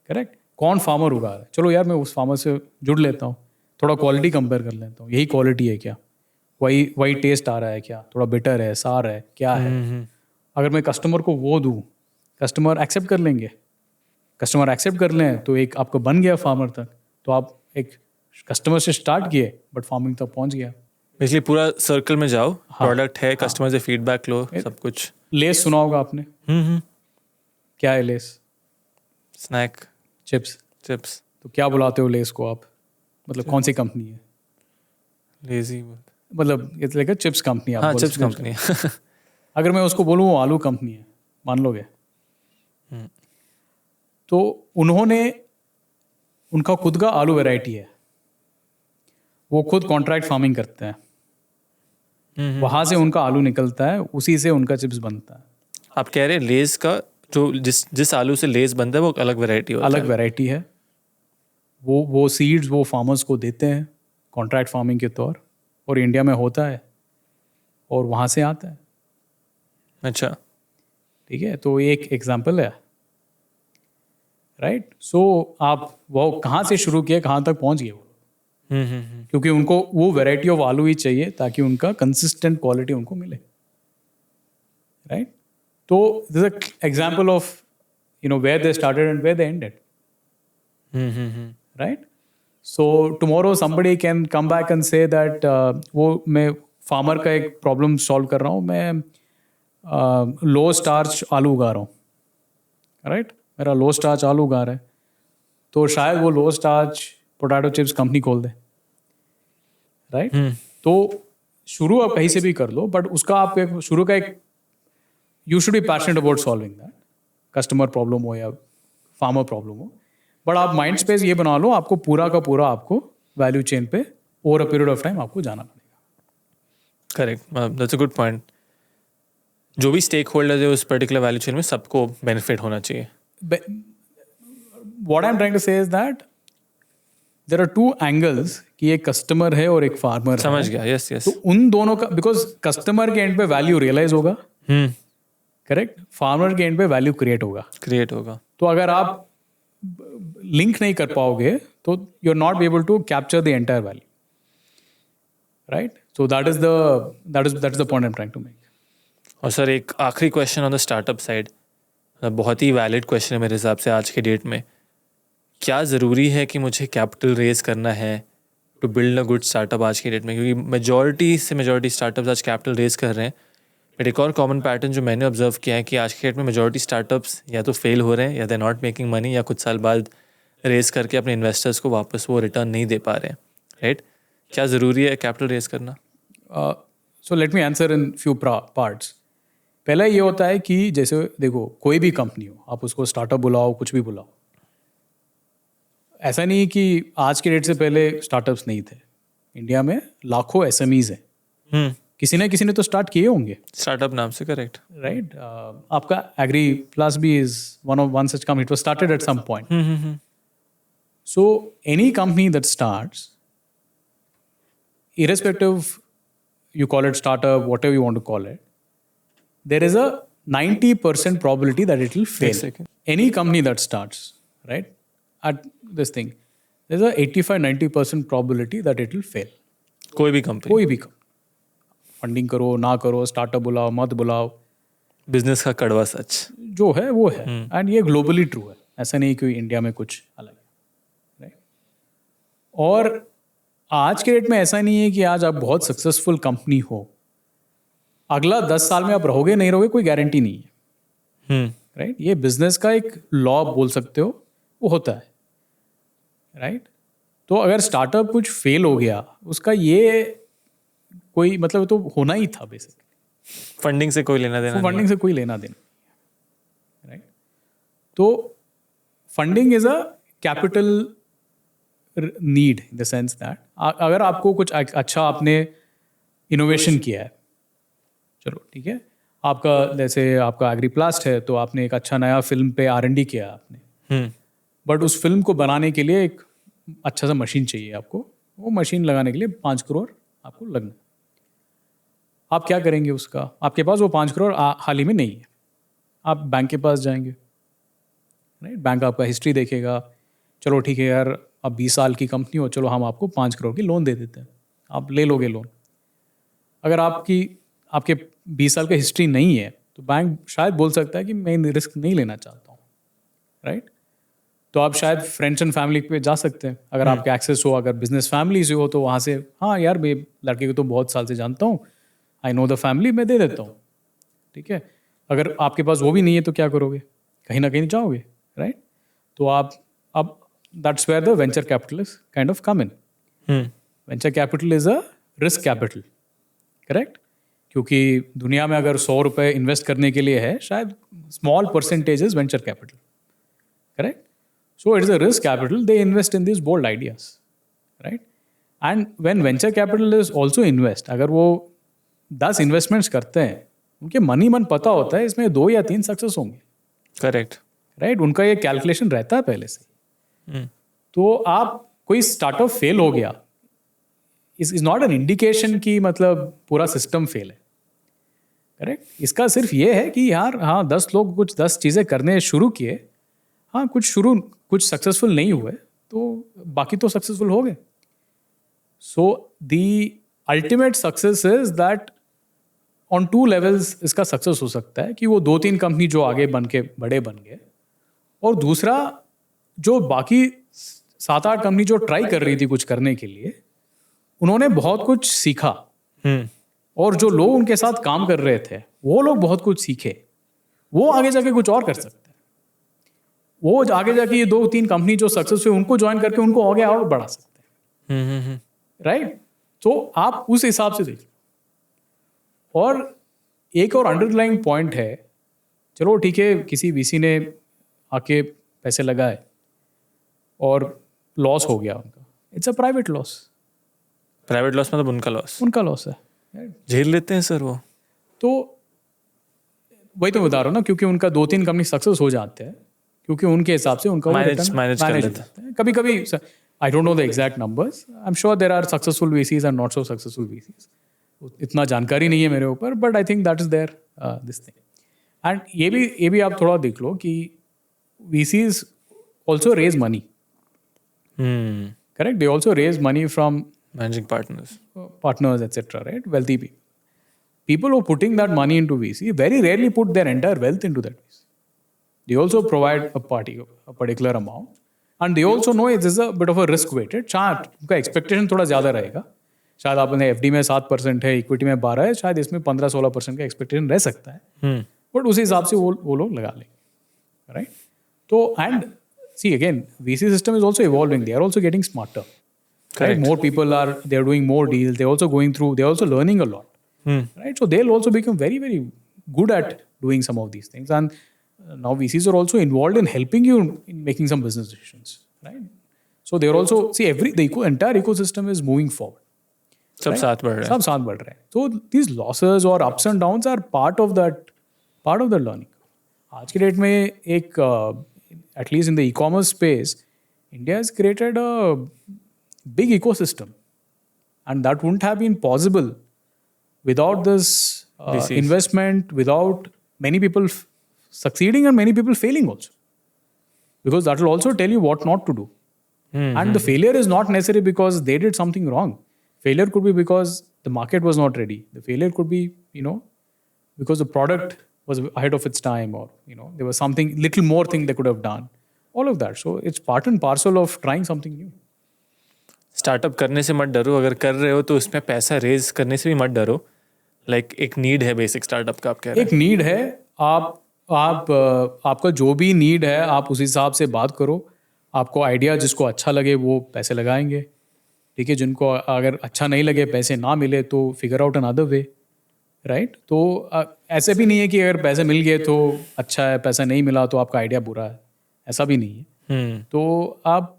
करेक्ट, कौन फार्मर उगा रहा है, चलो यार मैं उस फार्मर से जुड़ लेता हूँ, थोड़ा क्वालिटी कंपेयर कर लेता हूँ, यही क्वालिटी है क्या, वही वही टेस्ट आ रहा है क्या, थोड़ा बिटर है, सार है, क्या है। अगर मैं कस्टमर को वो दूँ, कस्टमर एक्सेप्ट कर लेंगे, कस्टमर एक्सेप्ट कर लें तो एक आपका बन गया फार्मर तक। तो आप एक कस्टमर से स्टार्ट किए बट फार्मिंग तक पहुंच गया। बेसिकली पूरा सर्कल में जाओ, प्रोडक्ट है, कस्टमर से फीडबैक लो, सब कुछ। लेस सुना होगा आपने, क्या है लेस? Snack, chips. चिप्स, तो क्या बुलाते हो लेस को आप? मतलब कौन सी कंपनी है? लेजी, मतलब it's like a chips company. आप हाँ बोल चिप्स सकते हो। कंपनी। अगर मैं उसको बोलूँ वो आलू कंपनी है, मान लोगे? तो उन्होंने, उनका खुद का आलू वैरायटी है, वो खुद कॉन्ट्रैक्ट फार्मिंग करते हैं, वहां से उनका आलू निकलता है, उसी से उनका चिप्स बनता है। आप कह रहे हैं लेज का जो जिस आलू से लेज बनता है वो अलग वैरायटी होता है? अलग वैरायटी है। वो सीड्स वो फार्मर्स को देते हैं कॉन्ट्रैक्ट फार्मिंग के तौर, और इंडिया में होता है और वहाँ से आता है। अच्छा, ठीक है, तो एक एग्जांपल है, राइट। सो आप वो कहाँ से शुरू किए, कहाँ तक पहुँच गए वो, क्योंकि उनको वो वैरायटी ऑफ आलू ही चाहिए ताकि उनका कंसिस्टेंट क्वालिटी उनको मिले, राइट। तो this is example of where they started and where they ended, right. So tomorrow somebody can come back and say that वो मैं फार्मर का एक प्रॉब्लम सॉल्व कर रहा हूँ, मैं लो स्टार्च आलू उगा रहा हूँ, राइट। मेरा लो स्टार्च आलू उगा रहा है, तो शायद वो लो स्टार्च पोटैटो चिप्स कंपनी खोल दे, राइट। तो शुरू आप कहीं से भी कर लो, बट उसका आप एक शुरू का एक you should be passionate about solving that, customer problem हो या फार्मर प्रॉब्लम हो, बट आप माइंड स्पेस ये बना लो, आपको पूरा का पूरा आपको वैल्यू चेन पे over a period of time आपको जाना पड़ेगा। Correct, that's a good point. जो भी स्टेक होल्डर्स है उस पर्टिकुलर वैल्यू चेन में सबको बेनिफिट होना चाहिए। What I am trying to say is that there are two angles, कि एक कस्टमर है और एक फार्मर है। समझ गया, यस यस। तो उन दोनों का, बिकॉज कस्टमर के एंड पे वैल्यू रियलाइज होगा, करेक्ट, फार्मर के एंड पे वैल्यू क्रिएट होगा। तो अगर आप लिंक नहीं कर पाओगे तो you are not be able to capture the entire value, right. So that is the point I am trying to make. और सर एक आखिरी question on the startup side, बहुत ही वैलिड क्वेश्चन है मेरे हिसाब से आज के डेट में। क्या ज़रूरी है कि मुझे कैपिटल रेज करना है to build a good startup आज की डेट में? क्योंकि मेजॉरिटी स्टार्टअप्स आज कैपिटल रेज कर रहे हैं, बट एक और कॉमन पैटर्न जो मैंने ऑब्जर्व किया है कि आज की डेट में मेजॉरिटी स्टार्टअप्स या तो फेल हो रहे हैं या दे नॉट मेकिंग मनी, या कुछ साल बाद रेज करके अपने इन्वेस्टर्स को वापस वो रिटर्न नहीं दे पा रहे हैं, राइट। क्या ज़रूरी है कैपिटल रेज करना? So let me answer in few parts. पहला ये होता है कि जैसे देखो, कोई भी कंपनी हो, आप उसको स्टार्टअप बुलाओ, कुछ भी बुलाओ, ऐसा नहीं कि आज के डेट से पहले स्टार्टअप्स नहीं थे। इंडिया में लाखों एसएमईज हैं, किसी ने तो स्टार्ट किए होंगे स्टार्टअप नाम से, करेक्ट, राइट। आपका एग्री प्लस भी is one such company, it was started at some point. So any company that starts, irrespective you call it startup, whatever you want to call it, there is a 90% probability that it will fail. Any company that starts, right, at this thing, there's a 85-90% probability that it will fail. कोई भी company, funding करो ना करो, startup बुलाओ मत बुलाओ, business का कड़वा सच जो है वो है। एंड ये ग्लोबली ट्रू है, ऐसा नहीं कि इंडिया में कुछ अलग है, राइट। और आज के डेट में ऐसा नहीं है कि आज आप बहुत सक्सेसफुल कंपनी हो, अगला 10 साल में आप रहोगे नहीं रहोगे कोई गारंटी नहीं है, राइट। ये बिजनेस का एक लॉ बोल सकते हो, वो होता है, राइट। तो अगर स्टार्टअप कुछ फेल हो गया, उसका ये कोई मतलब तो होना ही था बेसिकली, फंडिंग से कोई लेना देना, फंडिंग से कोई लेना देना, राइट। तो funding is a capital need in the sense that अगर आपको कुछ अच्छा आपने इनोवेशन किया है, चलो ठीक है, आपका जैसे आपका एग्रीप्लास्ट है, तो आपने एक अच्छा नया फिल्म पे R&D किया आपने, बट उस फिल्म को बनाने के लिए एक अच्छा सा मशीन चाहिए आपको, वो मशीन लगाने के लिए 5 करोड़ आपको लगना। आप क्या करेंगे उसका? आपके पास वो 5 करोड़ हाल ही में नहीं है, आप बैंक के पास जाएंगे, राइट। बैंक आपका हिस्ट्री देखेगा, चलो ठीक है यार, आप 20 साल की कंपनी हो, चलो हम आपको 5 करोड़ की लोन दे देते हैं, आप ले लोगे लोन। अगर आपके 20 साल का हिस्ट्री नहीं है तो बैंक शायद बोल सकता है कि मैं रिस्क नहीं लेना चाहता हूँ, राइट। तो आप शायद फ्रेंड्स एंड फैमिली पे जा सकते हैं अगर आपके एक्सेस हो, अगर बिजनेस फैमिली से हो तो वहाँ से, हाँ यार मैं लड़के को तो बहुत साल से जानता हूँ, आई नो द फैमिली, मैं दे देता हूँ, ठीक है। अगर आपके पास वो भी नहीं है तो क्या करोगे, कहीं ना कहीं जाओगे, राइट। तो आप अब that's where the venture capitalist kind of come in. Venture capital is a risk capital, correct. क्योंकि दुनिया में अगर 100 रुपये इन्वेस्ट करने के लिए है, शायद small percentage is venture capital, correct. So it is a risk capital. They invest in these bold ideas, right? And when venture capitalists also invest, अगर वो 10 इन्वेस्टमेंट्स करते हैं, उनके मन पता होता है इसमें 2 या 3 सक्सेस होंगे, करेक्ट, राइट। उनका ये कैलकुलेशन रहता है पहले से। तो आप कोई स्टार्टअप फेल हो गया, इज नॉट एन इंडिकेशन कि मतलब पूरा सिस्टम फेल है, करेक्ट। इसका सिर्फ ये है कि यार हाँ 10 लोग कुछ 10 चीज़ें करने शुरू किए, हाँ कुछ सक्सेसफुल नहीं हुए तो बाकी तो सक्सेसफुल हो गए। So the ultimate success is that on 2 levels इसका सक्सेस हो सकता है कि वो 2-3 कंपनी जो आगे बन के बड़े बन गए, और दूसरा जो बाकी 7-8 कंपनी जो ट्राई कर रही थी कुछ करने के लिए, उन्होंने बहुत कुछ सीखा, और जो लोग उनके साथ काम कर रहे थे वो लोग बहुत कुछ सीखे, वो आगे जाके कुछ और कर सकते हैं। वो आगे जाके ये 2-3 कंपनी जो सक्सेस हुई उनको ज्वाइन करके उनको आगे और बढ़ा सकते हैं, राइट। तो आप उस हिसाब से देखिए। और एक और अंडरलाइंग पॉइंट है, चलो ठीक है किसी वीसी ने आके पैसे लगाए और लॉस हो गया उनका, it's a private loss. Private loss मतलब उनका लॉस है, झेल लेते हैं सर वो। तो वही तो बता रहा हूँ ना, क्योंकि उनका 2-3 कंपनी सक्सेस हो जाते हैं क्योंकि उनके हिसाब से उनका मैनेज कर लेते हैं। कभी कभी I don't know the exact numbers, I am sure there are successful VCs and not so successful VCs, इतना जानकारी नहीं है मेरे ऊपर, but I think that is there this thing. And ये भी आप थोड़ा देख लो कि VCs also raise money, correct, they also raise money from managing partners etc, right, wealthy people who are putting that money into VC very rarely put their entire wealth into that VC. They also provide a particular amount, and they also know it is a bit of a risk weighted chart, उनका expectation थोड़ा ज़्यादा रहेगा। शायद आपने FD में 7% है, equity में 12 है, शायद इसमें 15-16% का एक्सपेक्टेशन रह सकता है, बट उस हिसाब से वो लोग लगा लेंगे, राइट। तो and see again VC system is also evolving, they are also getting smarter, right? More people they're doing more deals, they're also learning a lot, right? So they'll also become very, very good at doing some of these things, and now VCs are also involved in helping you in making some business decisions, right? So they're also, see, the entire ecosystem is moving forward, सब right? साथ बढ़ रहे हैं। So these losses or ups and downs are part of the learning. आज के date में एक at least in the e-commerce space, India has created a big ecosystem, and that wouldn't have been possible without this investment, without many people succeeding and many people failing also, because that will also tell you what not to do. And the failure is not necessarily because they did something wrong. Failure could be because the market was not ready. The failure could be, because the product was ahead of its time, or there was something little more thing they could have done, all of that. So it's part and parcel of trying something new. Startup करने से मत डरो, अगर कर रहे हो तो उसमें पैसा रेज करने से भी मत डरो। लाइक एक नीड है बेसिक स्टार्टअप का, आप कह रहे हैं एक नीड है, आपका जो भी नीड है आप उस हिसाब से बात करो। आपको आइडिया जिसको अच्छा लगे वो पैसे लगाएंगे, ठीक है। जिनको अगर अच्छा नहीं लगे, पैसे ना मिले, तो figure out another way, right. तो ऐसे भी नहीं है कि अगर पैसे मिल गए तो अच्छा है, पैसा नहीं मिला तो आपका आइडिया बुरा है, ऐसा भी नहीं है। तो आप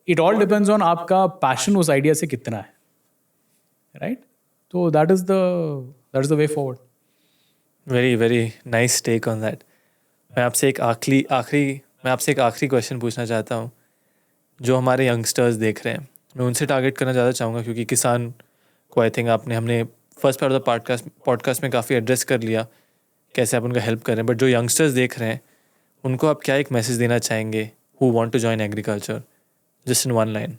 इट ऑल डिपेंड्स ऑन आपका पैशन उस आइडिया से कितना है, राइट। तो that is the way forward. Very very nice take on that. मैं आपसे एक आखिरी क्वेश्चन पूछना चाहता हूँ। जो हमारे यंगस्टर्स देख रहे हैं, मैं उनसे टारगेट करना ज़्यादा चाहूँगा, क्योंकि किसान को आई थिंक हमने first part of the podcast में काफ़ी एड्रेस कर लिया कैसे आप उनका हेल्प कर रहे हैं। बट जो यंगस्टर्स देख रहे हैं उनको आप क्या एक मैसेज देना चाहेंगे, who want to join agriculture, just in 1 line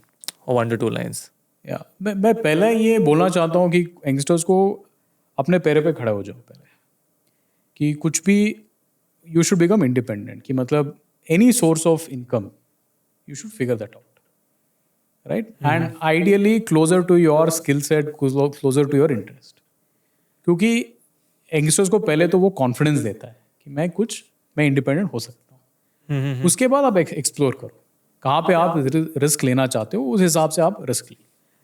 or 1 to 2 lines? या मैं पहले ये बोलना चाहता हूँ कि यंगस्टर्स को अपने पैरों पे खड़े हो जाओ पहले, कि कुछ भी यू शुड बिकम इंडिपेंडेंट, कि मतलब any source of income you should figure that out, right, and ideally closer to your skill set, closer to your interest, क्योंकि यंगस्टर्स को पहले तो वो कॉन्फिडेंस देता है कि मैं इंडिपेंडेंट हो सकता हूँ। उसके बाद आप एक्सप्लोर करो कहाँ पे आप रिस्क लेना चाहते हो, उस हिसाब से आप रिस्क ली।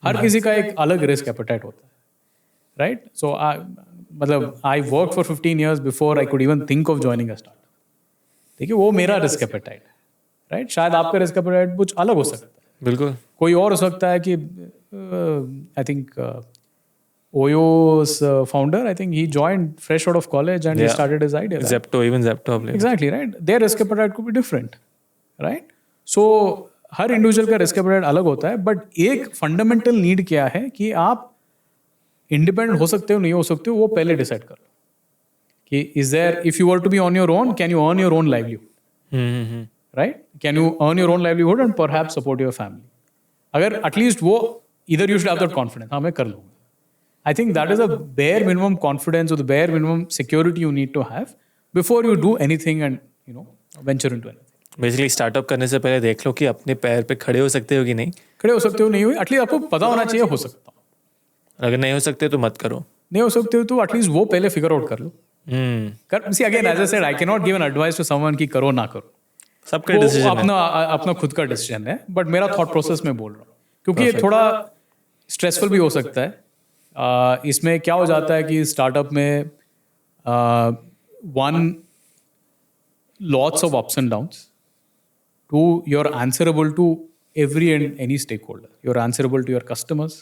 हर किसी का एक अलग रिस्क एपेटाइट होता है, राइट। सो मतलब I work for 15 years before I could even think of joining a startup. ठीक है, वो मेरा रिस्क एपेटाइट है, राइट। शायद आपका रिस्क एपेटाइट कुछ अलग हो सकता है, बिल्कुल। कोई और हो सकता है कि I think Oyo's founder, I think he joined fresh out of college and he started his idea. Zepto, even Zepto. Exactly, right. Their risk appetite could be different, right? So her individual का risk appetite अलग होता है, but एक fundamental need क्या है कि आप independent हो सकते हो नहीं हो सकते हो, वो पहले डिसाइड करो कि is there, if you were to be on your own, can you earn your own livelihood, right, can you earn your own livelihood and perhaps support your family. अगर एटलीस्ट वो इधर, you should have that confidence, हाँ मैं कर लूंगा। I think that is a bare minimum confidence or the bare minimum security you need to have before you do anything and venture into anything. Basically startup करने से पहले देख लो कि अपने पैर पे खड़े हो सकते हो कि नहीं। खड़े हो सकते हो नहीं हो, एटलीस्ट आपको पता होना चाहिए हो सकता हूँ। अगर नहीं हो सकते तो मत करो। नहीं हो सकते हो तो एटलीस्ट वो पहले फिगर आउट कर लो। See again, as I said, I cannot give an advice to someone कि करो ना करो, सबका डिसीजन है, अपना खुद का डिसीजन है, बट मेरा थॉट प्रोसेस में बोल रहा हूँ क्योंकि ये थोड़ा स्ट्रेसफुल भी हो सकता है। इसमें क्या हो जाता है कि स्टार्टअप में lots of ups and downs, too you're answerable to every and any stakeholder. You're answerable to your customers,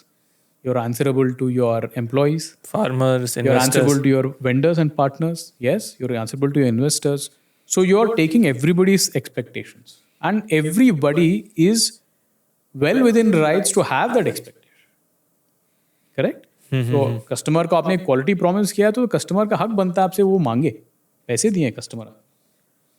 you're answerable to your employees, farmers, you're investors. answerable to your vendors and partners. Yes, you're answerable to your investors. So you're taking everybody's expectations, and everybody is well within rights to have that expectation. Correct? तो customer को आपने quality promise किया तो customer का हक बनता है आपसे वो मांगे, पैसे दिए कस्टमर,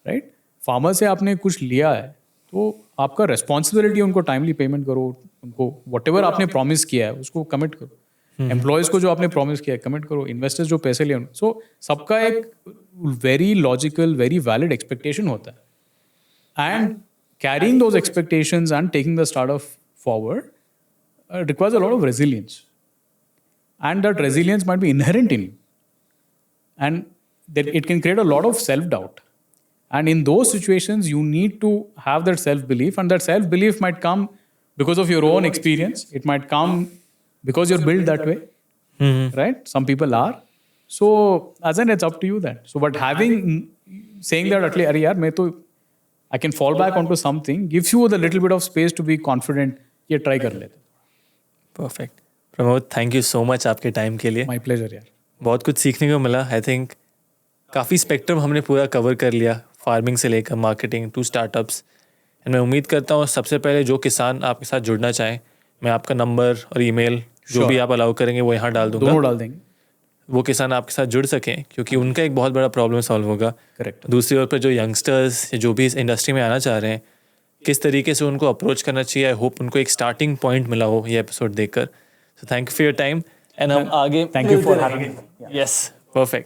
राइट। फार्मर से आपने कुछ लिया है तो आपका रेस्पॉन्सिबिलिटी उनको टाइमली पेमेंट करो, उनको व्हाटएवर आपने प्रॉमिस किया है उसको कमिट करो, एम्प्लॉयज को जो आपने प्रॉमिस किया है कमिट करो, इन्वेस्टर्स जो पैसे लिए, सो सबका एक very logical very valid expectation होता है, and carrying those expectations and taking the startup forward requires a lot of resilience. And that resilience might be inherent in you. And that it can create a lot of self-doubt. And in those situations, you need to have that self-belief. And that self-belief might come because of your own experience. It might come because you're built that way. Right? Some people are. So, as in, it's up to you then. So, but saying that, at least, I can fall back onto something, gives you the little bit of space to be confident. ये try कर लेते. Perfect. Pramod, thank you so much आपके time के लिए। My pleasure यार, बहुत कुछ सीखने को मिला। आई थिंक काफ़ी स्पेक्ट्रम हमने पूरा कवर कर लिया, फार्मिंग से लेकर मार्केटिंग टू स्टार्टअप्स। एंड मैं उम्मीद करता हूँ सबसे पहले जो किसान आपके साथ जुड़ना चाहें, मैं आपका नंबर और ईमेल जो भी आप अलाउ करेंगे वो यहाँ डाल दूँगा, दोनों डाल देंगे, वो किसान आपके साथ जुड़ सकें, क्योंकि उनका एक बहुत बड़ा प्रॉब्लम सॉल्व होगा। करेक्ट। दूसरी ओर पर जो यंगस्टर्स जो भी इस इंडस्ट्री में आना चाह रहे हैं, किस तरीके से उनको अप्रोच करना चाहिए, आई होप उनको एक स्टार्टिंग पॉइंट मिला हो ये एपिसोड देखकर। So thank you for your time, and हम आगे Thank you for having me. Yes, perfect.